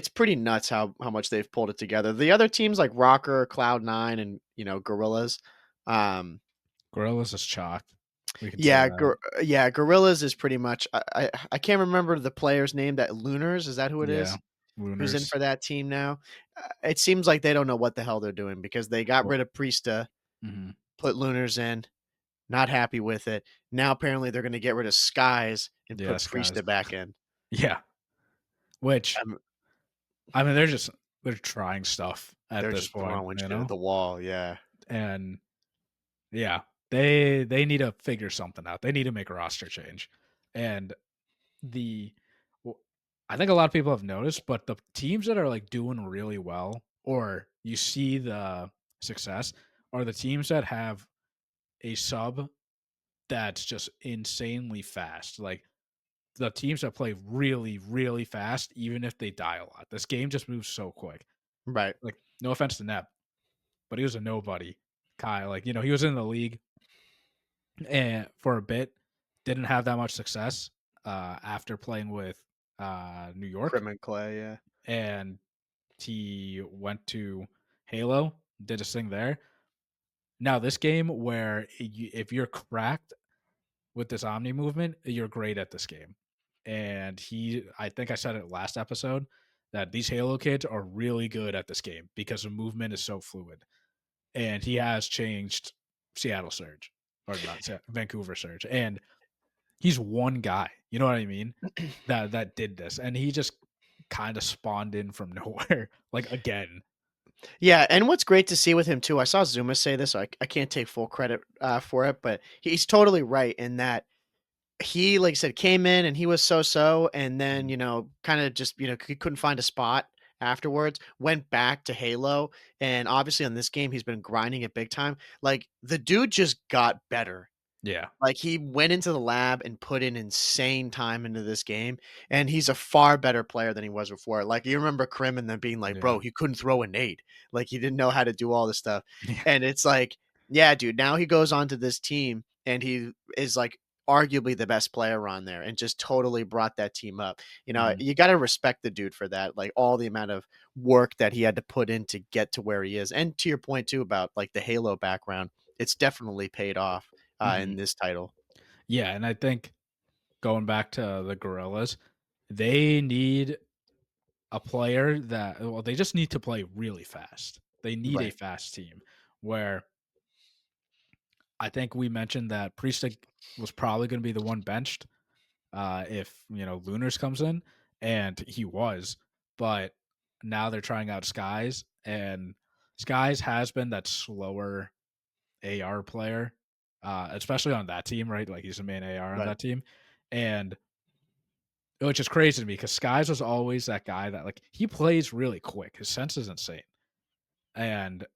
pretty nuts how much they've pulled it together. The other teams like Rocker, Cloud9, and Gorillas. Um, Gorillas is chalk. We can say yeah, that. yeah, Gorillas is pretty much. I can't remember the player's name. That Lunars, is that who it Yeah, is? Who's in Lunars. for that team now? It seems like they don't know what the hell they're doing because they got Well, rid of Priesta, mhm. put Lunars in. Not happy with it. Now apparently they're going to get rid of Skies and put Yes, guys. Priesta back in. Yeah, which Um, I mean, they're trying stuff at they're this just point, throwing shit at the wall. Yeah, and yeah, they need to figure something out. They need to make a roster change, and the w- I think a lot of people have noticed, but the teams that are like doing really well, or you see the success, are the teams that have a sub that's just insanely fast. Like the teams that play really fast, even if they die a lot. This game just moves so quick. right. Like, no offense to Nep, but he was a nobody. Kyle, like, he was in the league and for a bit, didn't have that much success after playing with New York, Crim and Clay. Yeah, and he went to Halo, did his thing there. Now this game, where if you're cracked with this Omni movement, you're great at this game. And I think I said it last episode that these Halo kids are really good at this game because the movement is so fluid. And he has changed Seattle Surge, or not Vancouver Surge, and he's one guy. You know what I mean? That did this, and he just kind of spawned in from nowhere, like again. yeah. And what's great to see with him too, I saw Zuma say this. So I can't take full credit for it, but he's totally right in that he, like I said, came in and he was so, and then, Mhm. kind of just, he couldn't find a spot afterwards, went back to Halo. And obviously on this game, he's been grinding it big time. Like the dude just got better. Yeah, Like, he went into the lab and put in insane time into this game, and he's a far better player than he was before. Like, you remember Krim and them being like, yeah, "Bro, he couldn't throw a nade." Like, he didn't know how to do all this stuff. yeah. And it's like, yeah, dude, now he goes on to this team, and he is, like, arguably the best player on there and just totally brought that team up. Mhm, You gotta respect the dude for that, like, all the amount of work that he had to put in to get to where he is. And to your point too about, like, the Halo background, it's definitely paid off mhm. in this title. Yeah, and I think going back to the Gorillas, they need a player that well, they just need to play really fast. They need a Right. fast team where I think we mentioned that Priest was probably going to be the one benched if Lunars comes in, and he was, but now they're trying out Skies, and Skies has been that slower AR player, especially on that team, right? Like he's the main AR on Right. that team, and which is crazy to me because Skies was always that guy that like he plays really quick. His sense is insane, and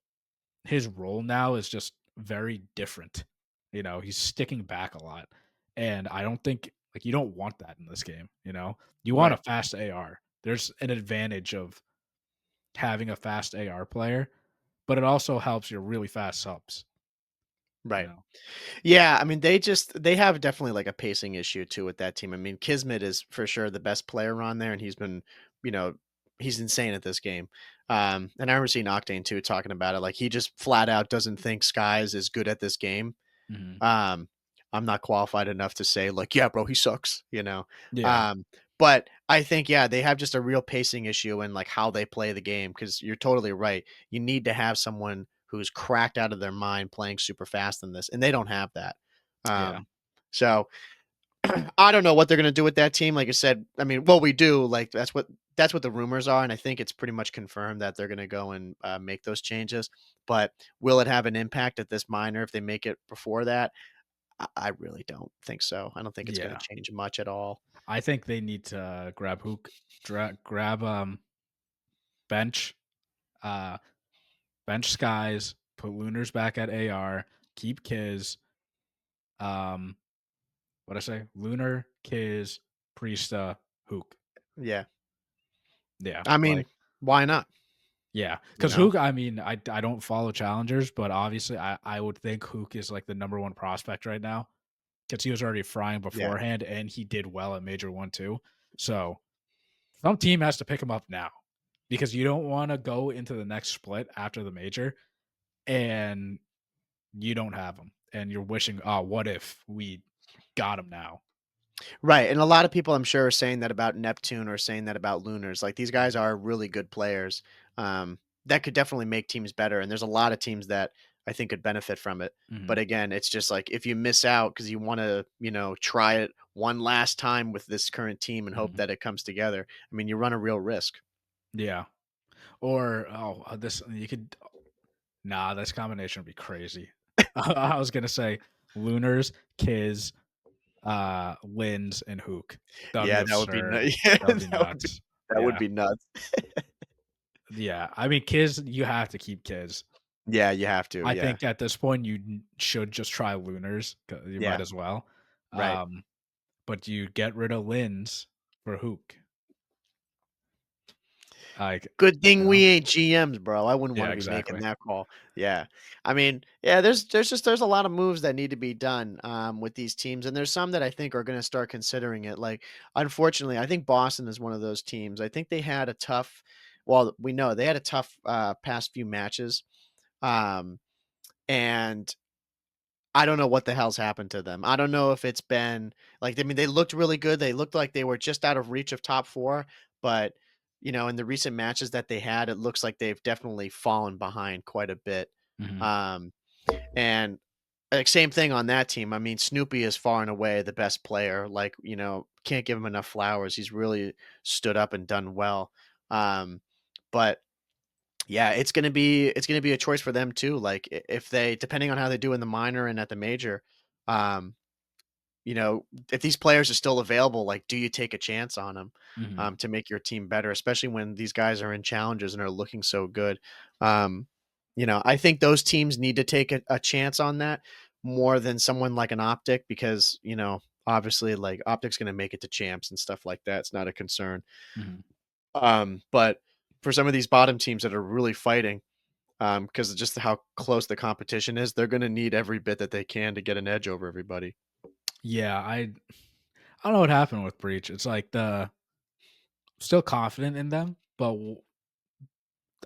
his role now is just very different. He's sticking back a lot, and I don't think like you don't want that in this game. You want a Right. fast AR. There's an advantage of having a fast AR player, but it also helps your really fast subs. You Right. know. Yeah, I mean, they have definitely like a pacing issue too with that team. I mean, Kismet is for sure the best player on there, and he's been, you know, he's insane at this game. And I remember seeing Octane too talking about it. Like he just flat out doesn't think Skies is good at this game. Mhm. Um, I'm not qualified enough to say like, yeah, bro, he sucks, you know. Yeah, Um, but I think yeah, they have just a real pacing issue in like how they play the game because you're totally right. You need to have someone who's cracked out of their mind playing super fast in this, and they don't have that. yeah, So I don't know what they're gonna do with that team. Like I said, I mean, well, we do like that's what the rumors are, and I think it's pretty much confirmed that they're gonna go and make those changes. But will it have an impact at this minor if they make it before that? I really don't think so. I don't think it's gonna yeah. change much at all. I think they need to grab Hook, grab bench, uh, bench Skies, put Lunars back at AR, keep Kiz. Um, what I say? Lunar, Kiz, Priesta, Hook. Yeah. Yeah, I mean, like why not? yeah, You because know? Hook. I mean, I don't follow challengers, but obviously, I would think Hook is like the number one prospect right now because he was already frying Yeah. beforehand, and he did well at Major One too. So some team has to pick him up now because you don't want to go into the next split after the major and you don't have him, and you're wishing, oh, what if we got him now? Right, and a lot of people I'm sure are saying that about Neptune or saying that about Lunars. Like these guys are really good players. That could definitely make teams better, and there's a lot of teams that I think could benefit from it. Hmm. But again, it's just like if you miss out because you want to, try it one last time with this current team and hope Hmm. that it comes together. I mean, you run a real risk. Yeah. Or this you could. Nah, this combination would be crazy. I was gonna say Lunars, Kiz, Lins, and Hook. That would be Yeah, that would be absurd. Yeah, That would be nuts. that would Yeah. be nuts. Yeah. I mean, Kiz, you have to keep Kiz. Yeah, you have to. I Yeah, think at this point you should just try Lunars. You might yeah, as well. right. Um, but you get rid of Lins for Hook. Like, Good you thing know? we ain't GMs, bro. I wouldn't Yeah, wanna be making exactly. that call. Yeah. I mean, yeah, there's a lot of moves that need to be done, with these teams, and there's some that I think are gonna start considering it. Like, unfortunately, I think Boston is one of those teams. I think they had a tough well, we know they had a tough, past few matches, um, and I don't know what the hell's happened to them. I don't know if it's been like I mean, they looked really good. They looked like they were just out of reach of top 4, but in the recent matches that they had, it looks like they've definitely fallen behind quite a bit. Mhm, Um, and like same thing on that team. I mean, Snoopy is far and away the best player. Like, can't give him enough flowers. He's really stood up and done well. But yeah, it's gonna be a choice for them too. Like if they depending on how they do in the minor and at the major, um, if these players are still available, like do you take a chance on them mhm, to make your team better, especially when these guys are in challenges and are looking so good. Um, I think those teams need to take a chance on that more than someone like an Optic because obviously like Optic's gonna make it to champs and stuff like that. It's not a concern. mhm. But for some of these bottom teams that are really fighting because of just how close the competition is, they're gonna need every bit that they can to get an edge over everybody. Yeah, I don't know what happened with Breach. It's like still confident in them, but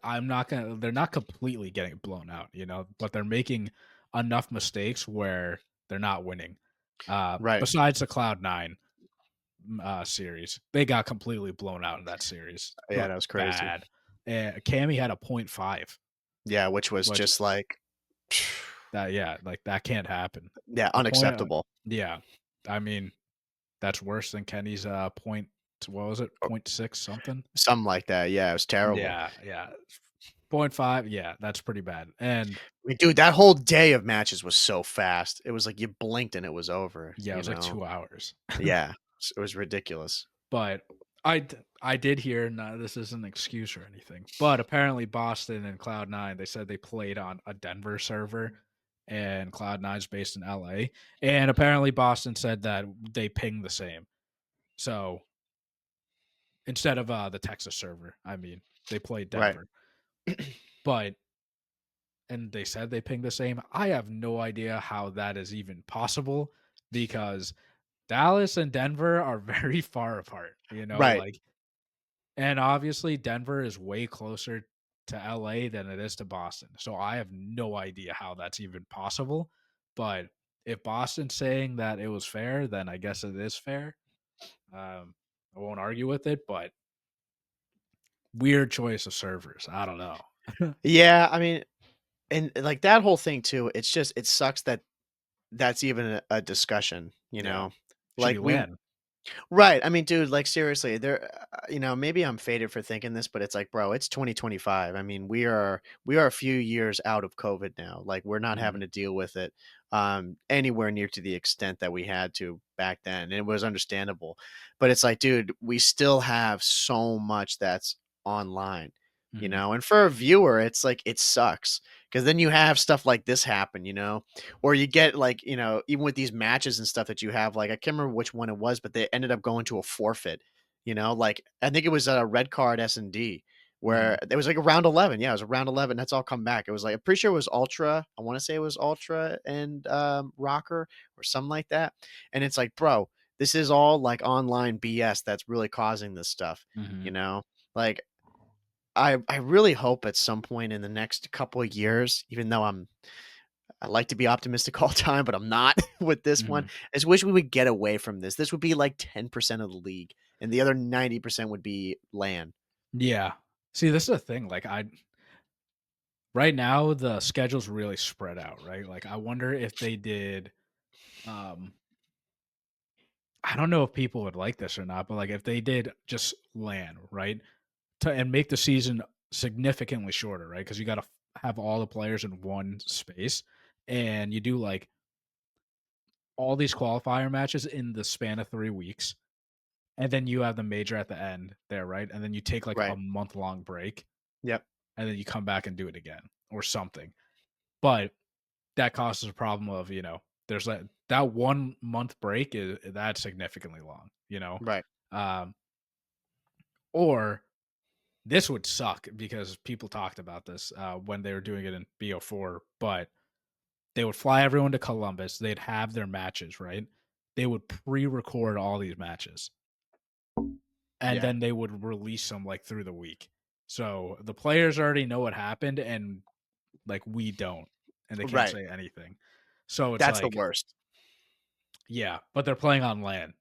I'm not gonna. They're not completely getting blown out, but they're making enough mistakes where they're not winning. Right. Besides the Cloud9 series, they got completely blown out in that series, Yeah, like that was crazy. bad. And Cammy had a point 0.5, Yeah, which was which just like that yeah, like that can't happen. yeah, A point, unacceptable. yeah. I mean, that's worse than Kenny's point. What was it? Point 0.6 something. Something like that. Yeah, it was terrible. Yeah, yeah. point 0.5, yeah, that's pretty bad. And I mean, dude, that whole day of matches was so fast. It was like you blinked and it was over, yeah, it you was like know? 2 hours. Yeah. It was ridiculous. But I did hear, no, this isn't an excuse or anything, but apparently Boston and Cloud9, they said they played on a Denver server, and Cloud9's based in LA, and apparently Boston said that they ping the same. So, instead of, the Texas server, I mean, they played Right. Denver. But and they said they ping the same. I have no idea how that is even possible because Dallas and Denver are very far apart, Right. like, and obviously Denver is way closer to LA than it is to Boston. So I have no idea how that's even possible. But if Boston's saying that it was fair, then I guess it is fair. I won't argue with it, but weird choice of servers. I don't know. Yeah, I mean, and like that whole thing too, it's just it sucks that that's even a discussion, you Yeah. know? Should be Like we LAN. Right. I mean, dude, like seriously, maybe I'm faded for thinking this, but it's like, bro, it's 2025. I mean, we are a few years out of COVID now. Like we're not having Mhm, to deal with it anywhere near to the extent that we had to back then. And it was understandable. But it's like, dude, we still have so much that's online, mhm, and for a viewer, it's like it sucks because then you have stuff like this happen, or you get like, even with these matches and stuff that you have, like I can't remember which one it was, but they ended up going to a forfeit. Like I think it was a red card S&D where mhm, it was like a round 11. Yeah, it was a round 11. That's all come back. It was like I'm pretty sure it was Ultra. I want to say it was Ultra and Rocker or something like that. And it's like, bro, this is all like online BS that's really causing this stuff. You mhm, know, like I really hope at some point in the next couple of years, even though I like to be optimistic all the time, but I'm not with this one. mhm. I just wish we would get away from this. This would be like 10% of the league, and the other 90% would be LAN. Yeah. See, this is the thing, like, right now, the schedule's really spread out, right? Like, I wonder if they did, um I don't know if people would like this or not, but, like, if they did just LAN, right? And make the season significantly shorter, right? Because you gotta have all the players in one space, and you do, like, all these qualifier matches in the span of 3 weeks, and then you have the major at the end there, right? And then you take, like, a Right. month-long break, Yep. and then you come back and do it again or something. But that causes a problem of, there's that 1 month break is that's significantly long, Right. Um, or this would suck because people talked about this, when they were doing it in BO4, but they would fly everyone to Columbus, they'd have their matches, right? They would pre-record all these matches, and Yeah. then they would release them, like, through the week. So, the players already know what happened, and, like, we don't, and they can't Right. say anything. So, it's That's the like, worst. yeah, but they're playing on LAN.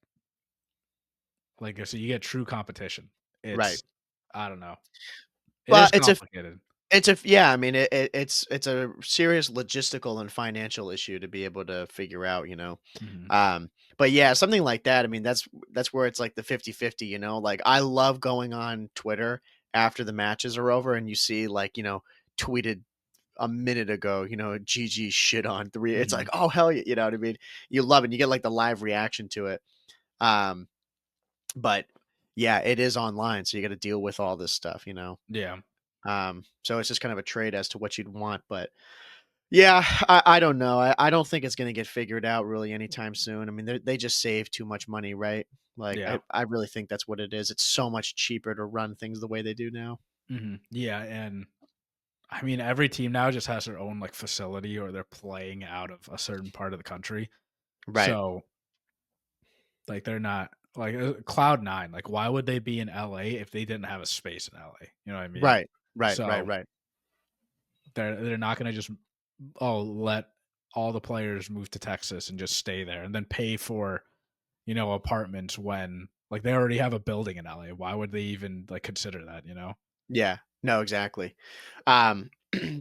Like, so you get true competition. Right. It's I don't know. It is But complicated. yeah. I mean, it's a serious logistical and financial issue to be able to figure out. Mhm, Um, but yeah, something like that. I mean, that's where it's like the 50-50. Like I love going on Twitter after the matches are over, and you see like tweeted a minute ago, GG shit on three. It's like, mhm. oh hell yeah, you know what I mean? You love it. You get like the live reaction to it. Um, but yeah, it is online, so you got to deal with all this stuff. Yeah, So it's just kind of a trade as to what you'd want. But yeah, I don't know. I don't think it's going to get figured out really anytime soon. I mean, they just save too much money, right? Like yeah, I really think that's what it is. It's so much cheaper to run things the way they do now. yeah, and I mean, every team now just has their own, like, facility or they're playing out of a certain part of the country. Right. So, like, they're not like, Cloud9, like, why would they be in LA if they didn't have a space in LA? You know what I mean? Right. Right. Right. So, Right. they're not gonna just, oh, let all the players move to Texas and just stay there and then pay for, apartments when, like, they already have a building in LA. Why would they even, like, consider that, you know? Yeah. No, exactly. Um,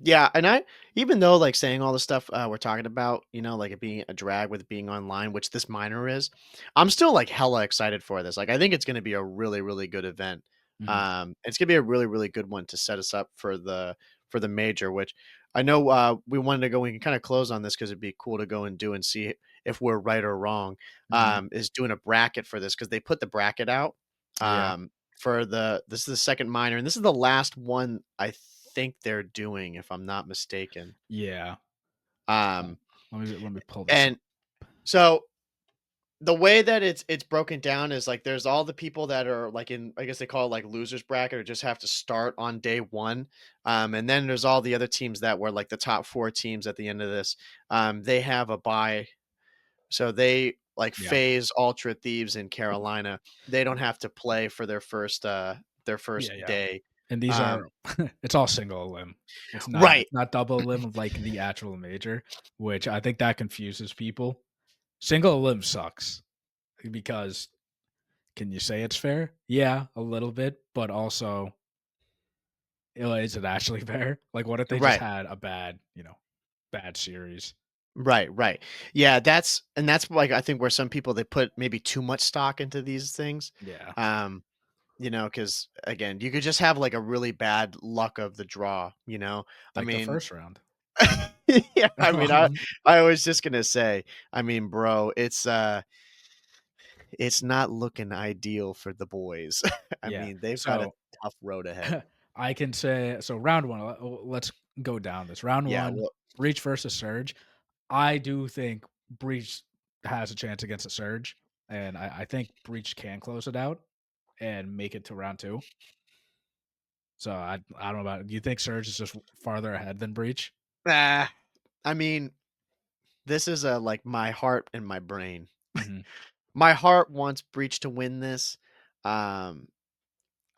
yeah, and I even though like saying all the stuff we're talking about, like it being a drag with being online, which this minor is, I'm still like hella excited for this. Like I think it's going to be a really really good event. Mhm, It's going to be a really really good one to set us up for for the major, which I know we wanted to go. We can kind of close on this because it'd be cool to go and do and see if we're right or wrong. Mhm. Is doing a bracket for this because they put the bracket out Yeah. for the this is the second minor and this is the last one I think they're doing if I'm not mistaken. Yeah. Uh, Um, let me pull this up. and so the way that it's broken down is like there's all the people that are like in I guess they call it like losers bracket or just have to start on day one. And then there's all the other teams that were like the top four teams at the end of this. They have a bye. So they like Yeah. FaZe, Ultra Thieves, and Carolina. They don't have to play for their Yeah, first yeah. day. And these Um, are it's all single limb. It's not right, it's not double limb of like the actual major, which I think that confuses people. Single limb sucks because can you say it's fair? Yeah, a little bit, but also is it actually fair? Like what if they just right. had a bad series? Right. Yeah, that's like I think where some people they put maybe too much stock into these things. Yeah. Um, because again, you could just have like a really bad luck of the draw, I Like the mean, first round. yeah, I mean, I was just gonna say, I mean, bro, it's not looking ideal for the boys. I Yeah. mean, they've got a So tough road ahead. I can say so round 1, let's go down this. Round Yeah, 1, well, Breach versus Surge. I do think Breach has a chance against a Surge, and I think Breach can close it out and make it to round 2. So I don't know about do you think Surge is just farther ahead than Breach? ah, I mean, this is a like my heart and my brain. Mhm. My heart wants Breach to win this. Um,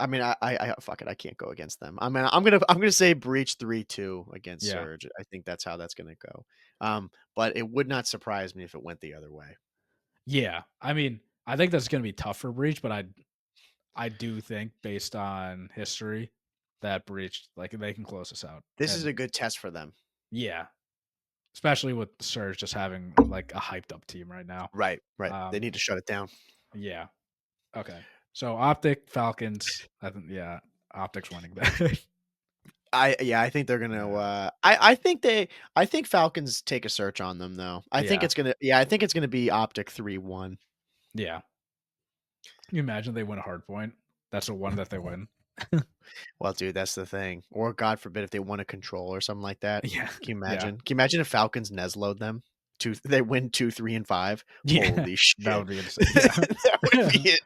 I mean, I fuck it. I can't go against them. I mean, I'm gonna say Breach 3-2 against Yeah. Surge. I think that's how that's gonna go. But it would not surprise me if it went the other way. Yeah. I mean, I think that's gonna be tough for Breach, but I do think based on history that Breach like they can close this out. This is And a good test for them. yeah, especially with Surge just having like a hyped up team right now. Right. They Um, need to shut it down. yeah. Okay. So OpTic Falcons. I think yeah, OpTic's winning that. I think they're gonna. Yeah. I think Falcons take a search on them though. I think Yeah. it's gonna. Yeah, I think it's gonna be Optic 3-1. Yeah. Can you imagine they win a hard point? That's the one that they win. Well, dude, that's the thing. Or God forbid if they want a control or something like that. Yeah. Can you Yeah. imagine? Can you imagine if Falcons Nesload them? They win 2, 3, and 5. Yeah. Holy That shit. would be insane. Yeah. That would be it.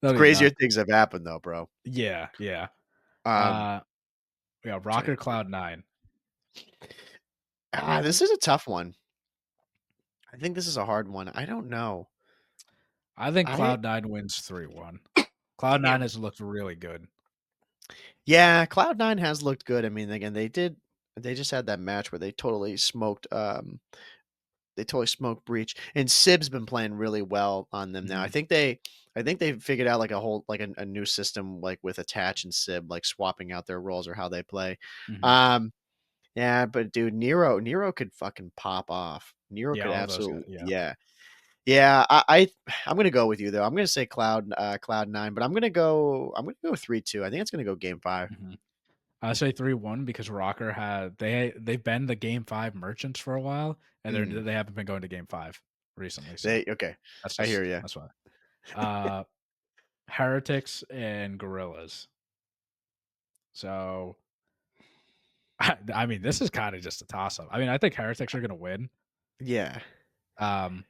That'd be Crazier nuts. things have happened though, bro. Yeah. Yeah. Um, Uh yeah, trying to Rocker think. Cloud 9. This is a tough one. I think this is a hard one. I don't know. I think I Cloud9 wins 3-1. Cloud9 damn. has looked really good. Yeah, Cloud9 has looked good. I mean, again, they just had that match where they totally smoked Breach. And Sib's been playing really well on them now. Mhm. I think they've figured out like a whole like a new system like with Attach and Sib, like swapping out their roles or how they play. Mhm. Um yeah, but dude, Nero could fucking pop off. Nero Yeah, could all those guys, absolutely yeah. yeah. Yeah, I'm gonna go with you though. I'm gonna say Cloud9, but I'm gonna go 3-2. I think it's gonna go game 5. Mhm. I say 3-1 because Rocker had they've been the game 5 merchants for a while, and Mm. they haven't been going to game 5 recently, so They okay. I hear just you. that's why. Uh, Heretics and Gorillas. So, I mean, this is kinda just a toss-up. I mean, I think Heretics are gonna win, Yeah. um,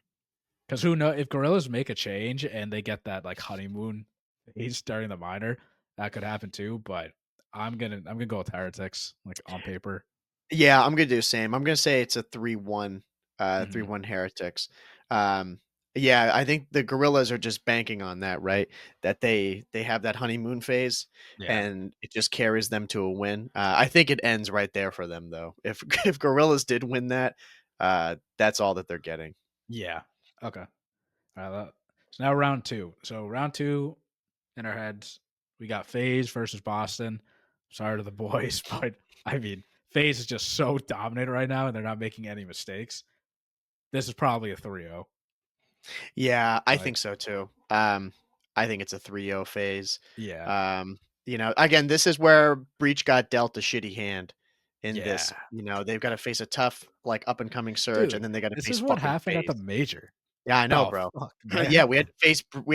because who know if Gorillas make a change and they get that, like, honeymoon phase during the minor, that could happen too, but I'm gonna go with Heretics, like, on paper. Yeah, I'm gonna do the same. I'm gonna say it's a 3-1, Mhm. 3-1 Heretics. Um, yeah, I think the Gorillas are just banking on that, right? That they have that honeymoon phase, Yeah. and it just carries them to a win. I think it ends right there for them, though. If if Gorillas did win that, that's all that they're getting. Yeah. Okay. So now round 2. So round 2 in our heads, we got FaZe versus Boston. Sorry to the boys, but I mean, FaZe is just so dominant right now, and they're not making any mistakes. This is probably a 3-0, Yeah, I but think so too. I think it's a 3-0 phase. yeah. Again, this is where Breach got dealt a shitty hand. in Yeah. this. They've got to face a tough, like up and coming Surge, and Dude, then they got to this face is what fucking happened at the FaZe. major. Yeah, I know, The bro. fuck, Yeah, man? we had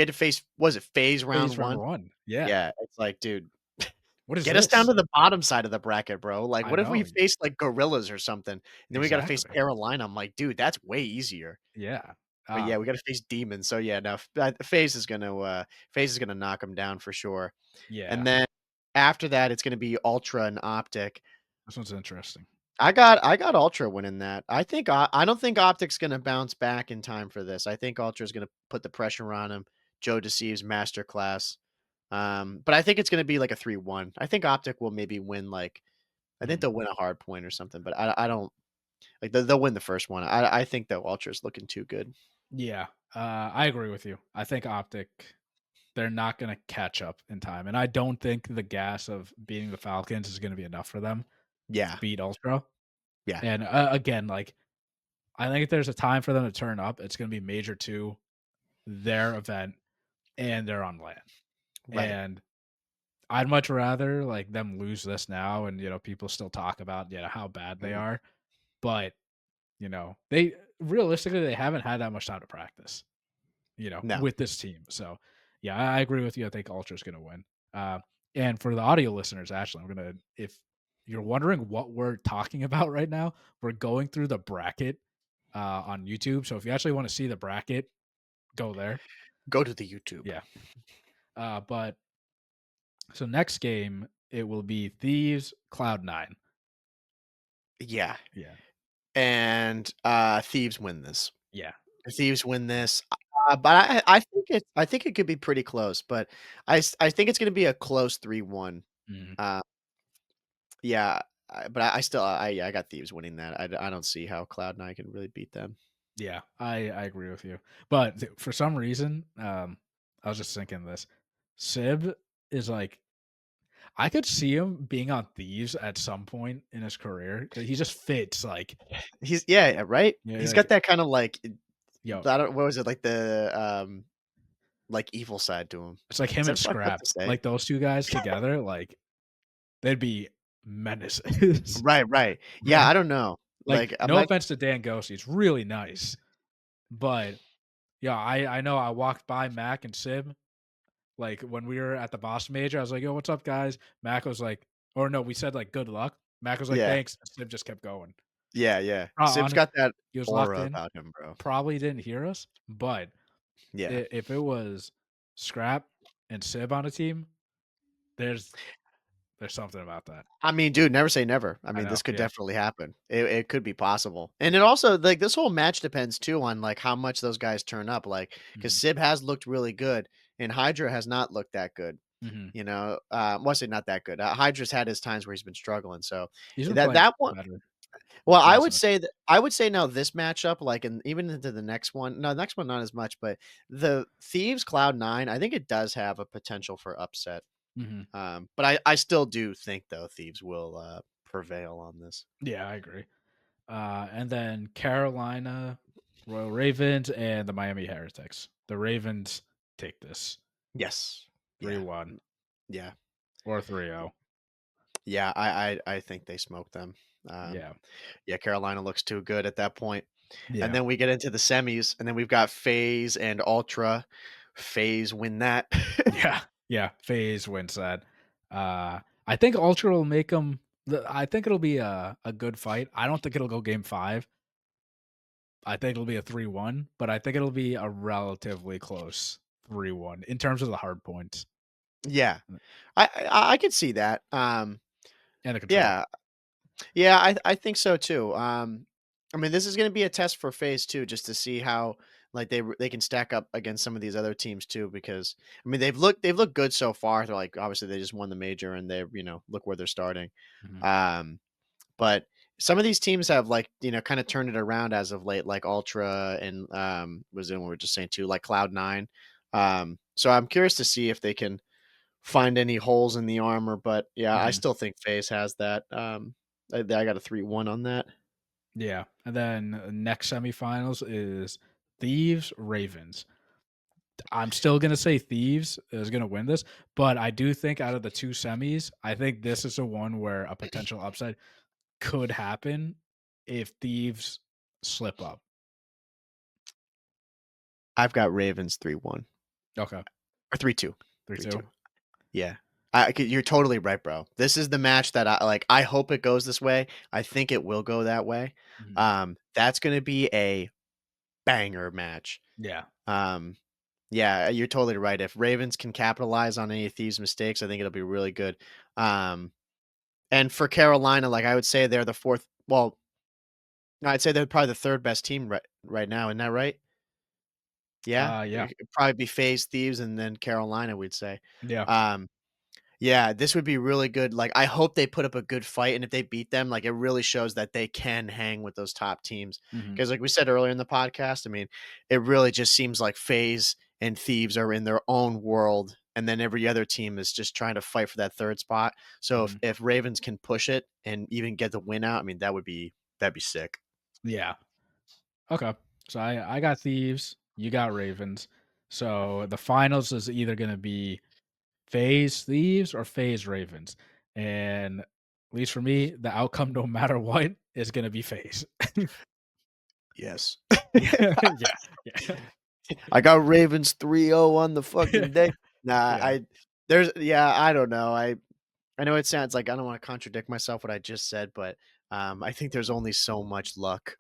to face was it FaZe round Phase round one? 1. Yeah. Yeah, it's like, dude, What is get us down this? to the bottom side of the bracket, bro. Like, I what if we know. face like Gorillas or something, and then we got to face Exactly. Carolina? I'm like, dude, that's way easier. Yeah. But yeah, we Um, got to face Demons. So yeah, no, FaZe is gonna knock them down for sure. And yeah. then after that, it's gonna be Ultra and OpTic. This one's interesting. I got Ultra winning that. I don't think OpTic's gonna bounce back in time for this. I think Ultra's gonna put the pressure on him. Joe Deceives masterclass. But I think it's gonna be like a 3-1. I think OpTic will maybe win like I think Mhm. they'll win a hard point or something, but I don't like they'll win the first one. I think that Ultra's looking too good. Yeah. I agree with you. I think OpTic, they're not gonna catch up in time, and I don't think the gas of beating the Falcons is gonna be enough for them to Yeah. beat Ultra. Yeah. And, again, like, I think if there's a time for them to turn up, it's gonna be Major 2, their event, and they're on LAN. Right. And I'd much rather, like, them lose this now and, people still talk about, how bad they Mhm. are, but, they realistically, they haven't had that much time to practice, No. with this team, so, yeah, I agree with you, I think Ultra's gonna win. Uh, and for the audio listeners, actually, I'm gonna if you're wondering what we're talking about right now, we're going through the bracket, on YouTube, so if you actually wanna see the bracket, go there. Go to the YouTube. Yeah. But so next game, it will be Thieves Cloud9. Yeah. Yeah. And Thieves win this. Yeah. Thieves win this. But I think it could be pretty close, but I think it's gonna be a close 3-1. Mhm. Uh, yeah, but I still I got Thieves winning that. I don't see how Cloud9 can really beat them. Yeah, I agree with you. But for some reason, I was just thinking this. Sib is like I could see him being on Thieves at some point in his career. He just fits like He's yeah, right? He's like got that kind of like yo, I don't what was it like like evil side to him. it's like him Is and that fucked up Scrap. to say? Like those two guys together, like they'd be menaces. Right, right. Yeah, Man. I don't know. Like Like I'm no not offense to Dan Ghosty, it's really nice. But yeah, I know I walked by Mac and Sib, like, when we were at the Boston Major, I was like, "Yo, what's up, guys?" Mac was like or no, we said, like, "Good luck." Mac was like, yeah. "Thanks." And Sib just kept going. Yeah, yeah. Sib's Honest got that he was locked aura in, about him, bro. probably didn't hear us, but Yeah. if it was Scrap and Sib on a team, there's there's something about that. I mean, dude, never say never. I I mean, know, this could yeah. definitely happen. It could be possible. And it also like this whole match depends too on like how much those guys turn up. Like, because Mhm, Sib has looked really good and Hydra has not looked that good. mhm. Well, I say not that good. Hydra's had his times where he's been struggling. So He's been that playing that one better well, I would recently. say that I would say now this matchup, like and even into the next one, no, the next one not as much, but the Thieves Cloud9, I think it does have a potential for upset. Mhm. But I still do think though Thieves will prevail on this. Yeah, I agree. And then Carolina Royal Ravens and the Miami Heretics. The Ravens take this Yes. Yeah. 3-1 Yeah. or 3-0. Yeah. I think they smoke them. Um, Yeah. yeah, Carolina looks too good at that point. And Yeah. then we get into the semis, and then we've got FaZe and Ultra. FaZe win that. Yeah. Yeah. FaZe wins that. I think Ultra will make them. I think it'll be a good fight. I don't think it'll go game 5. I think it'll be a 3-1, but I think it'll be a relatively close 3-1 in terms of the hard points Yeah. I could see that. and the control. Yeah. Yeah, I think so too. I mean, this is going to be a test for Phase Two, just to see how like they can stack up against some of these other teams too. Because I mean, they've looked good so far. They're like obviously they just won the major, and they look where they're starting. Mhm. Um, but some of these teams have like kind of turned it around as of late, like Ultra and was in what we were just saying too, like Cloud9. So I'm curious to see if they can find any holes in the armor, but yeah, I Mhm. still think FaZe has that. I got a 3-1 on that. Yeah. And then next semifinals is Thieves Ravens. I'm still gonna say Thieves is gonna win this, but I do think out of the two semis, I think this is the one where a potential upside. could happen if Thieves slip up. I've got Ravens 3-1 Okay, or 3-2, 3-2. 3-2. Yeah. You're totally right, bro. This is the match that I like. I hope it goes this way. I think it will go that way. Mhm. That's gonna be a banger match. Yeah. Um, yeah, you're totally right. If Ravens can capitalize on any of Thieves' mistakes, I think it'll be really good. Um, and for Carolina, like I would say they're the fourth. Well, no, I'd say they're probably the third best team right now. Isn't that right? Yeah, Yeah. it'd probably be FaZe, Thieves, and then Carolina. We'd say. Yeah. Um, Yeah, this would be really good. Like, I hope they put up a good fight, and if they beat them, like, it really shows that they can hang with those top teams. Mhm. Because, like we said earlier in the podcast, I mean, it really just seems like FaZe and Thieves are in their own world, and then every other team is just trying to fight for that third spot. So if Mhm. if Ravens can push it and even get the win out, I mean, that'd be sick. Yeah. Okay. So I got Thieves, you got Ravens. So the finals is either gonna be FaZe Thieves or FaZe Ravens. And at least for me, the outcome, no matter what, is gonna be FaZe. Yes. Yeah. Yeah. Yeah. I got Ravens 3-0 on the fucking day. Nah, Yeah. I don't know. I know it sounds like I don't wanna contradict myself what I just said, but, I think there's only so much luck,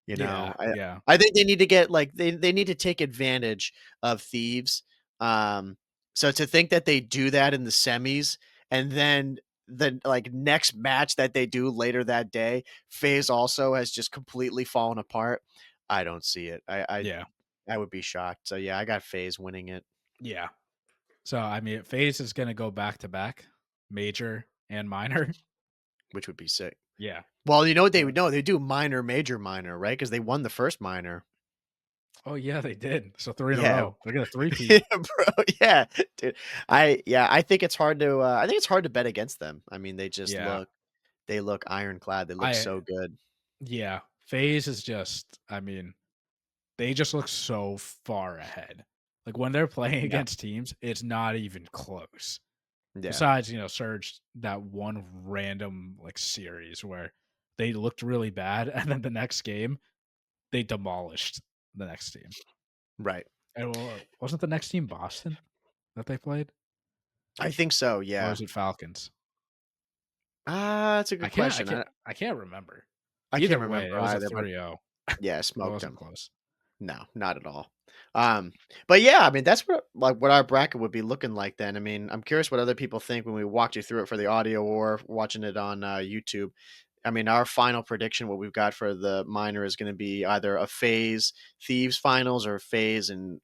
you Yeah. know? I Yeah. I think they need to get, like they need to take advantage of Thieves, um, so to think that they do that in the semis, and then the, like, next match that they do later that day, FaZe also has just completely fallen apart, I don't see it. Yeah. I would be shocked. So, yeah, I got FaZe winning it, Yeah. So I mean FaZe is gonna go back to back, major and minor. which would be sick. Yeah. Well, you know what they So would know? They do minor, major, minor, right? Because they won the first minor. oh yeah, they did. So 3 in a Yeah. row. They're gonna three-peat. Yeah, bro, yeah, dude. I think it's hard to, I think it's hard to bet against them. I mean, Yeah. they look ironclad, they look I so good. yeah. FaZe is just I mean, they just look so far ahead. Like when they're playing Yeah, against teams, it's not even close. yeah, Besides, Surge that one random like series where they looked really bad and then the next game they demolished the next team. right. And wasn't the next team Boston that they played? I think so, Or yeah. was it Falcons? That's a I good can't I question. can't I can't remember. I Either can't way, it remember was a either, but 3-0. yeah, It smoked wasn't them. close. No, not at all. But yeah, I mean, that's what our bracket would be looking like then. I mean, I'm curious what other people think when we walked you through it for the audio or watching it on YouTube. I mean, our final prediction, what we've got for the minor, is going to be either a FaZe Thieves finals or FaZe and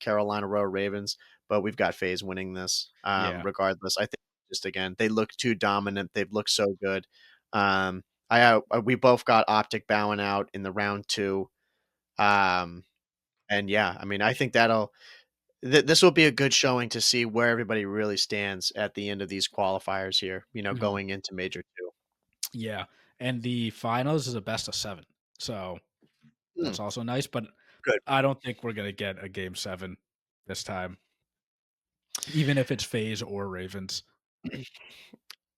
Carolina Royal Ravens. But we've got FaZe winning this, Yeah. regardless. I think just again they look too dominant. They've looked so good. We both got OpTic bowing out in the round two. Um, and yeah, I mean, I think this will be a good showing to see where everybody really stands at the end of these qualifiers here, Mhm. going into major 2. Yeah, and the finals is a best of 7, so Hmm, that's also nice, but good. I don't think we're gonna get a game 7 this time, even if it's FaZe or Ravens.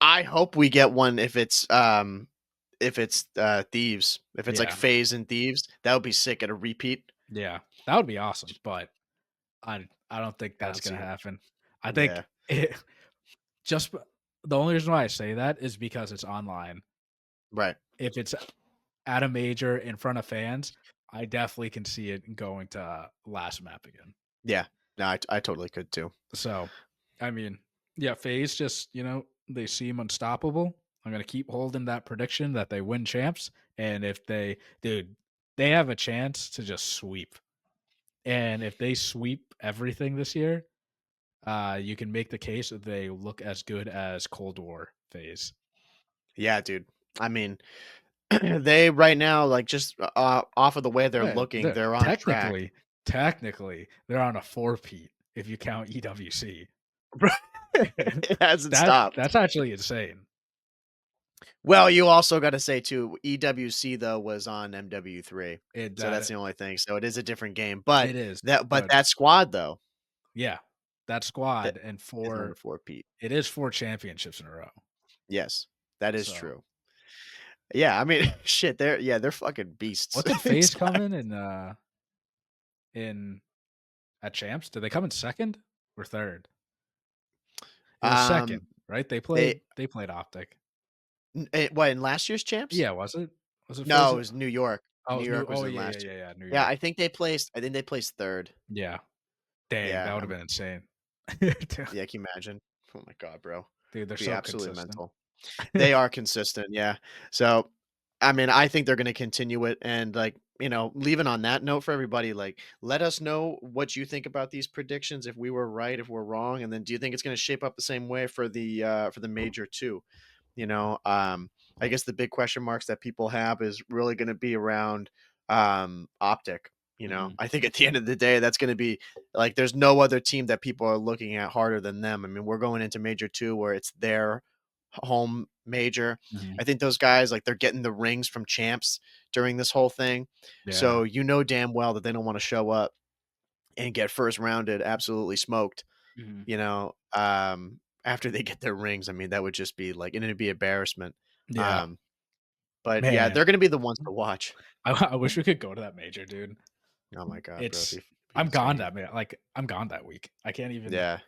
I hope we get one if it's Thieves. If it's like Yeah, FaZe and Thieves, that would be sick at a repeat. yeah, that would be awesome, but I don't think I that's don't see gonna it. happen. I think Yeah, it just the only reason why I say that is because it's online. right. If it's at a major in front of fans, I definitely can see it going to last map again. Yeah. No, I totally could too. So, I mean, yeah, FaZe just, they seem unstoppable. I'm gonna keep holding that prediction that they win champs. And if dude, they have a chance to just sweep. And if they sweep everything this year, you can make the case that they look as good as Cold War phase. Yeah, dude. I mean, they right now, like just off of the way they're Yeah, looking, they're on track. technically, they're on a four-peat if you count EWC. It hasn't That stopped. that's actually insane. Well, you also gotta say too, EWC though was on MW3, It so that's that the only thing, so it is a different game, it is, but but that squad though, yeah, that that squad and is on the 4 Pete. it is 4 championships in a row. Yes, that is So, true. Yeah, I mean, shit, they're fucking beasts. What did It's FaZe come in at champs? Did they come in 2nd or 3rd? It was um, 2nd, right? they They played OpTic. what, in last year's champs? Yeah, was it? Was it No, FaZe? it was New York. Oh, it New was York was oh, in yeah, yeah, last yeah, year. yeah, New Yeah, York. I think they placed 3rd. Yeah. Dang, Yeah, that would've been insane. Dude, yeah, can you imagine? Oh my god, bro. they're Be so absolutely consistent. mental. They are consistent, yeah. So, I mean, I think they're gonna continue it, and, like, leaving on that note for everybody, like, let us know what you think about these predictions, if we were right, if we're wrong, and then do you think it's gonna shape up the same way for the major too? You know, I guess the big question marks that people have is really gonna be around, OpTic. Mhm, I think at the end of the day, that's gonna be like, there's no other team that people are looking at harder than them. I mean, we're going into major 2 where it's their home major. mhm. I think those guys, like, they're getting the rings from champs during this whole thing. Yeah. So, damn well that they don't wanna show up and get first rounded absolutely smoked, Mhm. after they get their rings. I mean, that would just be like, and it'd be embarrassment. Yeah. Um, but yeah, Man, they're gonna be the ones to watch. I wish we could go to that major, dude. Oh my god, bro, It's be insane. I'm gone that week. I can't even Yeah.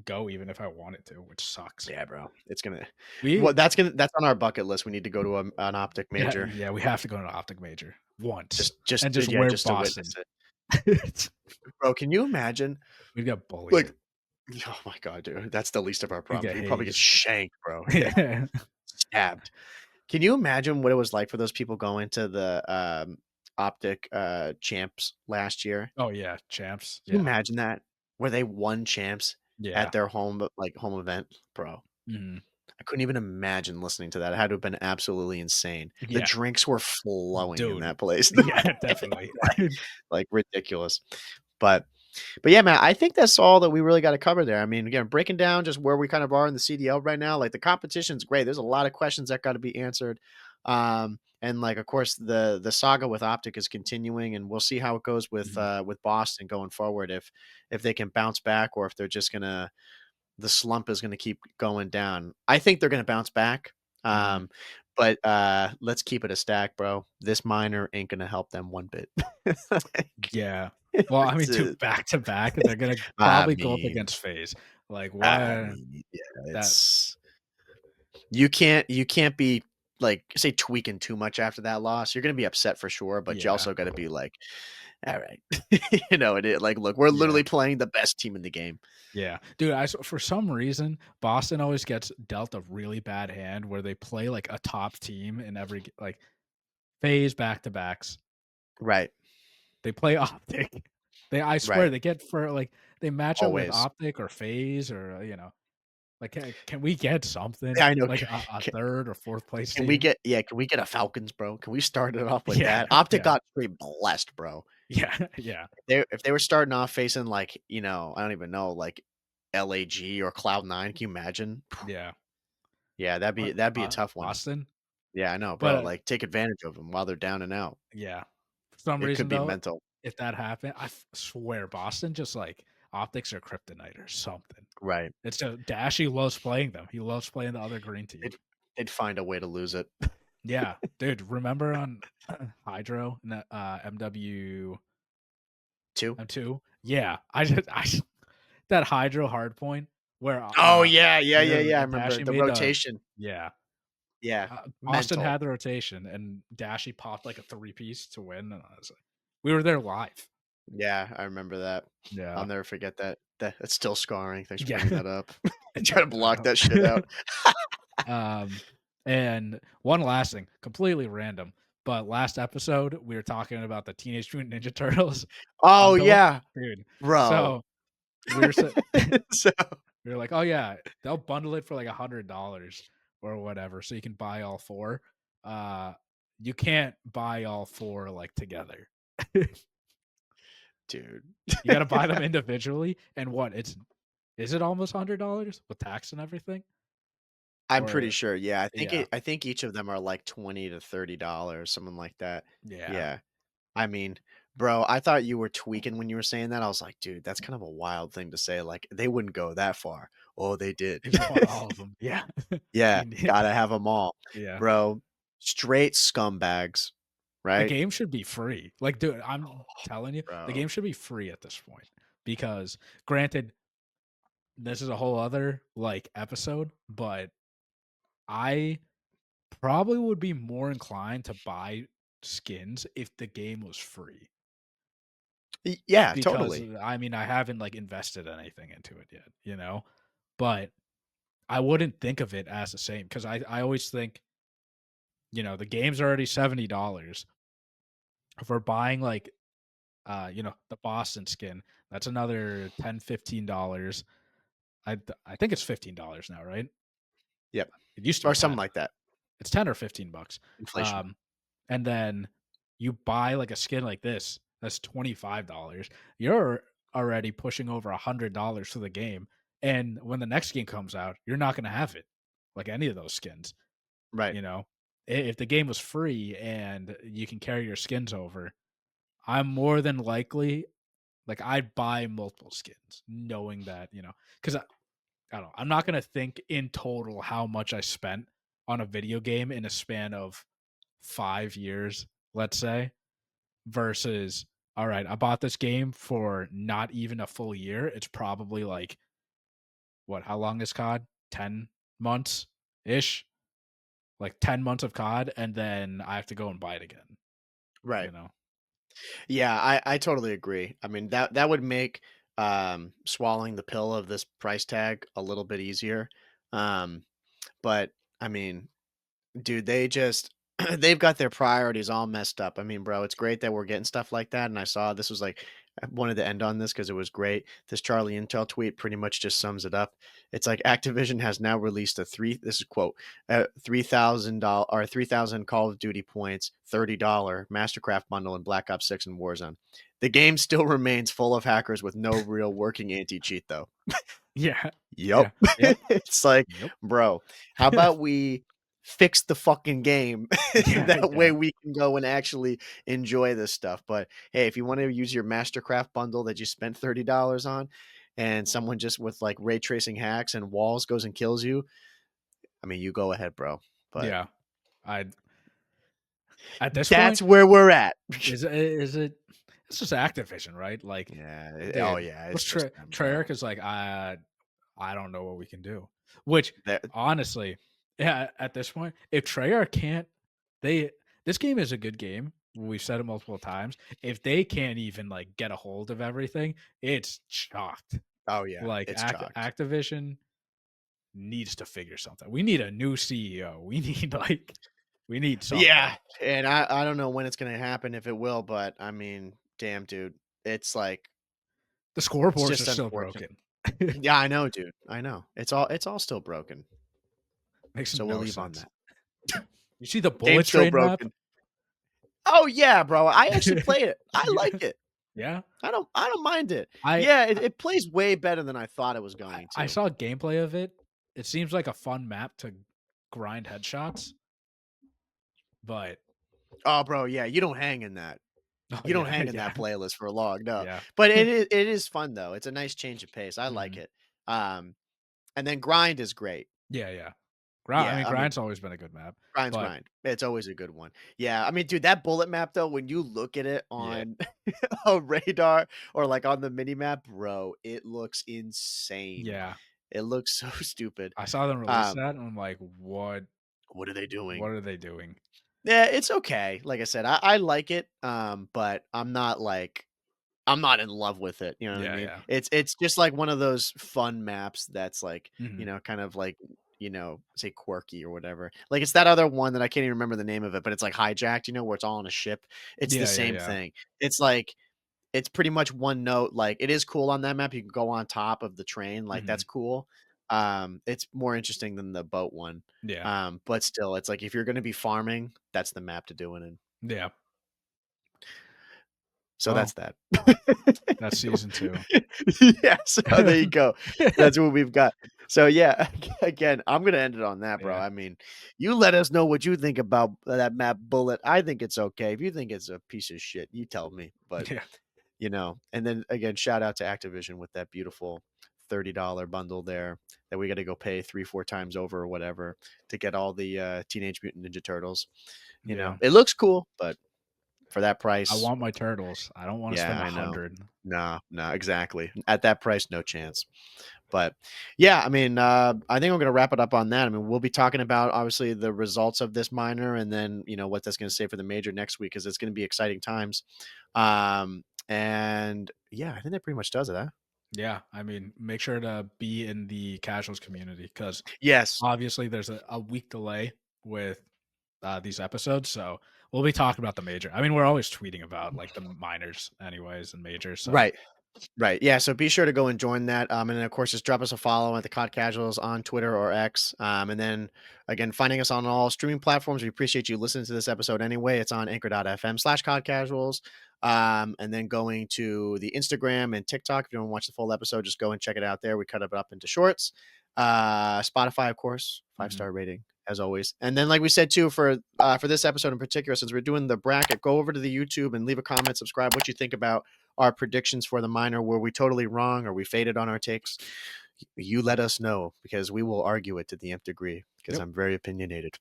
go even if I wanted to, which sucks. Yeah, bro. It's gonna We that's on our bucket list. We need to go to an optic Yeah, major. yeah, we have to go to an OpTic major once Just and to just yeah, wear just to Boston. witness it. Bro, can you imagine? We'd get bullied. Like, oh my god, dude, that's the least of our We'd problems. get We'd probably get hazed. shanked, bro. Yeah, Yeah. stabbed. Can you imagine what it was like for those people going to the, optic, champs last year? Oh, yeah, champs. Can you Yeah. imagine that? Where they won champs at Yeah. their home event? Bro, Mhm. I couldn't even imagine listening to that. It had to have been absolutely insane. The Yeah, drinks were flowing in dude. that place. Yeah, definitely. Like, ridiculous. But yeah, man, I think that's all that we really got to cover there. I mean, again, breaking down just where we kind of are in the CDL right now, like the competition's great. There's a lot of questions that got to be answered. And like, of course, the saga with Optic is continuing, and we'll see how it goes Mhm, with Boston going forward. If they can bounce back, or if they're just gonna the slump is gonna keep going down. I think they're gonna bounce back. mhm. Um, but let's keep it a stack, bro. This minor ain't gonna help them one bit. Like, Yeah. Well, I mean, it's dude, back to back, they're gonna I probably go up mean against FaZe. Like, I why mean, yeah, that it's you can't be, like, say, tweaking too much after that loss. You're gonna be upset for sure, but you Yeah, also gotta be like, "Alright." Like, "Look, we're yeah, literally playing the best team in the game." yeah. Dude, for some reason, Boston always gets dealt a really bad hand where they play, like, a top team in every g like, FaZe back-to-backs. Right, They play OpTic. I swear right. they get for, like they match up with Always. OpTic or FaZe or, like, can we get Yeah, something? I know. Like, a 3rd or 4th place team? Can we get a Falcons, bro? Can we start it off with Yeah, that? Optic yeah, got straight blessed, bro. yeah, yeah, If they were starting off facing, like, I don't even know, like, LAG or Cloud9, can you imagine? yeah. Yeah, What, that'd be a tough one. Boston? Yeah, I know, But, bro, like, take advantage of them while they're down and out. yeah. For some It could reason, be though, mental. if that happened, swear Boston just, like optics are kryptonite or something. Right. It's just Dashy loves playing them. He loves playing the other green team. They'd they'd find a way to lose it. Yeah, dude, remember on Hydro in the, MW 2? M2? Yeah, that Hydro hard point where, Oh, yeah, yeah, yeah, where yeah, I remember Dashy the made the rotation. yeah, Yeah, Austin mental. had the rotation and Dashy popped like a three-piece to win, and I was like we were there live. Yeah, I remember that. I'll Yeah. never forget that. That's still scarring. Thanks for Yeah. bringing that up. Try to Dude, I block that shit out. know. Um, and one last thing, completely random, but last episode, we were talking about the Teenage Mutant Ninja Turtles Oh, bundle. yeah, Dude, bro. so we were so So we were like, "Oh, yeah, they'll bundle it for, like, $100 or whatever, so you can buy all 4." Uh, you can't buy all 4, like, together. dude. You gotta buy them individually, and is it almost $100 with tax and everything? I'm pretty Or sure, yeah, yeah, I think each of them are like $20 to $30, something like that. yeah. Yeah. I mean, bro, I thought you were tweaking when you were saying that. I was like, "Dude, that's kind of a wild thing to say." Like, they wouldn't go that far. Oh, they did. They want all of them. Yeah. Yeah, You need gotta have them all. yeah. Bro, Straight scumbags, The right? game should be free. Like, dude, I'm telling you, the Bro. game should be free at this point because granted, this is a whole other, like, episode, but I probably would be more inclined to buy skins if the game was free Yeah, because, totally. I mean, I haven't, like, invested anything into it yet, But I wouldn't think of it as the same because I always think, the game's already $70. If we're buying, like, the Boston skin, that's another 10, $15. I think it's $15 now, right? Yep. It used to Or be something 10. like that. It's 10 or $15. Inflation. Um, and then you buy like a skin like this, that's $25. You're already pushing over $100 for the game. And when the next game comes out, you're not going to have it like any of those skins, Right. you know? If the game was free and you can carry your skins over, I'm more than likely like I'd buy multiple skins knowing that, because I don't know. I'm not gonna think in total how much I spent on a video game in a span of 5 years, let's say, versus, all right, I bought this game for not even a full year. It's probably like what, how long is COD? 10 months ish? Like 10 months of COD, and then I have to go and buy it again, you Right. know? Yeah, I totally agree. I mean, that would make, swallowing the pill of this price tag a little bit easier. Um, but, I mean, dude, they just they've got their priorities all messed up. I mean, bro, it's great that we're getting stuff like that, and I saw this was like I wanted to end on this because it was great. This Charlie Intel tweet pretty much just sums it up. It's like Activision has now released a this is quote $3,000 or 3,000 Call of Duty points, $30 Mastercraft bundle in Black Ops 6 and Warzone. The game still remains full of hackers with no real working anti cheat though. Yeah. Yep. Yeah. Yep. It's like, Yep. bro, how about we fix the fucking game? Yeah. That way Yeah. we can go and actually enjoy this stuff. But hey, if you want to use your Mastercraft bundle that you spent $30 on and someone just with like ray tracing hacks and walls goes and kills you, I mean, you go ahead, bro. But Yeah. I At this that's point, where we're at. is it it's just Activision, right? Like, Yeah. Oh, dude, yeah. what's It's just them, bro. Treyarch is like, I don't know what we can do. Which That, honestly, yeah, at this point, if Treyarch can't they this game is a good game. We've said it multiple times. If they can't even like get a hold of everything, it's chalked. oh, yeah. Like It's chalked. Activision needs to figure something. We need a new CEO. We need we need Yeah, something. and I don't know when it's gonna happen, if it will, but I mean, damn, dude, it's like The it's scoreboards are just still unfortunate. broken. Yeah, I know, dude. I know. It's all still broken. Makes So we'll no leave on sense. that. You see the Game's bullet still train map? broken. Oh yeah, bro. I actually play it. I Yeah. like it. Yeah. I don't mind it. I Yeah, it plays way better than I thought it was going I to. saw gameplay of it. It seems like a fun map to grind headshots, but Oh, bro, yeah, you don't hang in that. oh, You don't yeah, hang in yeah, that playlist for long, no. yeah. But it is fun though. It's a nice change of pace. I like Mhm. it. Um, and then grind is great. Yeah, yeah. I Yeah, mean, I mean, grind's always been a good map, grind's but grind. It's always a good one. Yeah, I mean, dude, that bullet map though, when you look at it yeah. on a radar or like on the mini map, bro, it looks insane. Yeah. It looks so stupid. I saw them release Um, that and I'm like, what are they what doing? are they doing? Yeah, it's okay. Like I said, I like it. But I'm not in love with it, you know what I Yeah, mean? yeah. It's just like one of those fun maps that's like, Mhm. kind of like, say quirky or whatever. Like it's that other one that I can't even remember the name of it, but it's like hijacked, where it's all on a ship. It's the Yeah, yeah, same yeah. thing. It's like it's pretty much one note. Like it is cool on that map. You can go on top of the train, like that's Mhm. cool. It's more interesting than the boat one. Yeah. But still, it's like if you're gonna be farming, that's the map to do it in. Yeah. So Well, that's that. that's season 2. Yeah, so there you go. That's what we've got. So yeah, again, I'm gonna end it on that, bro. Yeah. I mean, you let us know what you think about that map bullet. I think it's okay. If you think it's a piece of shit, you tell me. But Yeah. and then again, shout out to Activision with that beautiful $30 bundle there that we got to go pay 3, 4 times over or whatever to get all the Teenage Mutant Ninja Turtles. You know, Yeah. it looks cool, but for that I price, want my turtles. I don't wanna yeah, spend I know. 100. No, no, exactly. At that price, no chance. But yeah, I mean, I think we're going to wrap it up on that. I mean, we'll be talking about obviously the results of this minor and then, what that's going to say for the major next week because it's going to be exciting times. And yeah, I think that pretty much does it. Huh? Yeah, I mean, make sure to be in the casuals community because Yes. obviously there's a week delay with, these episodes, so we'll be talking about the major. I mean, we're always tweeting about, like, the minors anyways and majors, so Right. Right. Yeah. So be sure to go and join that. And then, of course, just drop us a follow at the COD Casuals on Twitter or X. And then, again, finding us on all streaming platforms. We appreciate you listening to this episode anyway. It's on anchor.fm/COD Casuals. And then going to the Instagram and TikTok. If you don't watch the full episode, just go and check it out there. We cut it up into shorts. Spotify, of course, five mhm. star rating as always. And then, like we said too, for this episode in particular, since we're doing the bracket, go over to the YouTube and leave a comment, subscribe, what you think about our predictions for the minor. Were we totally wrong? Or we faded on our takes? You let us know because we will argue it to the nth degree because Yep. I'm very opinionated.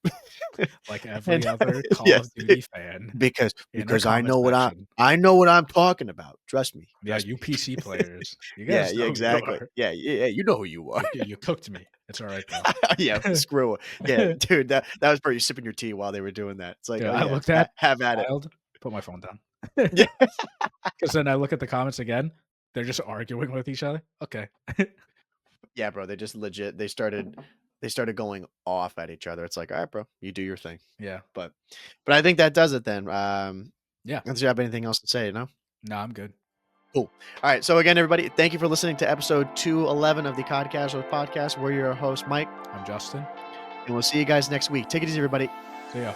Like every And other Call yes, of Duty fan because in our I comment know section. I know what I'm talking about. Trust me. Yeah, Trust you me. PC players, you Yeah, guys yeah, know who you exactly. are. Yeah, yeah, yeah. You know who you are. You cooked me. It's alright, though. Yeah, screw it. Yeah, dude, that was pretty sipping your tea while they were doing that. It's like, Yeah, oh I yeah, looked at have at it. child, put my phone down. Yeah. 'Cause then I look at the comments again, they're just arguing with each other. Okay. Yeah, bro. They just legit they started going off at each other. It's like, all right, bro, you do your thing. Yeah. But I think that does it then. Yeah. Unless you have anything else to say, no? No, I'm good. Cool. All right. So again, everybody, thank you for listening to episode 211 of the COD Casual podcast. We're your host, Mike, I'm Justin. and we'll see you guys next week. Take it easy, everybody. See ya.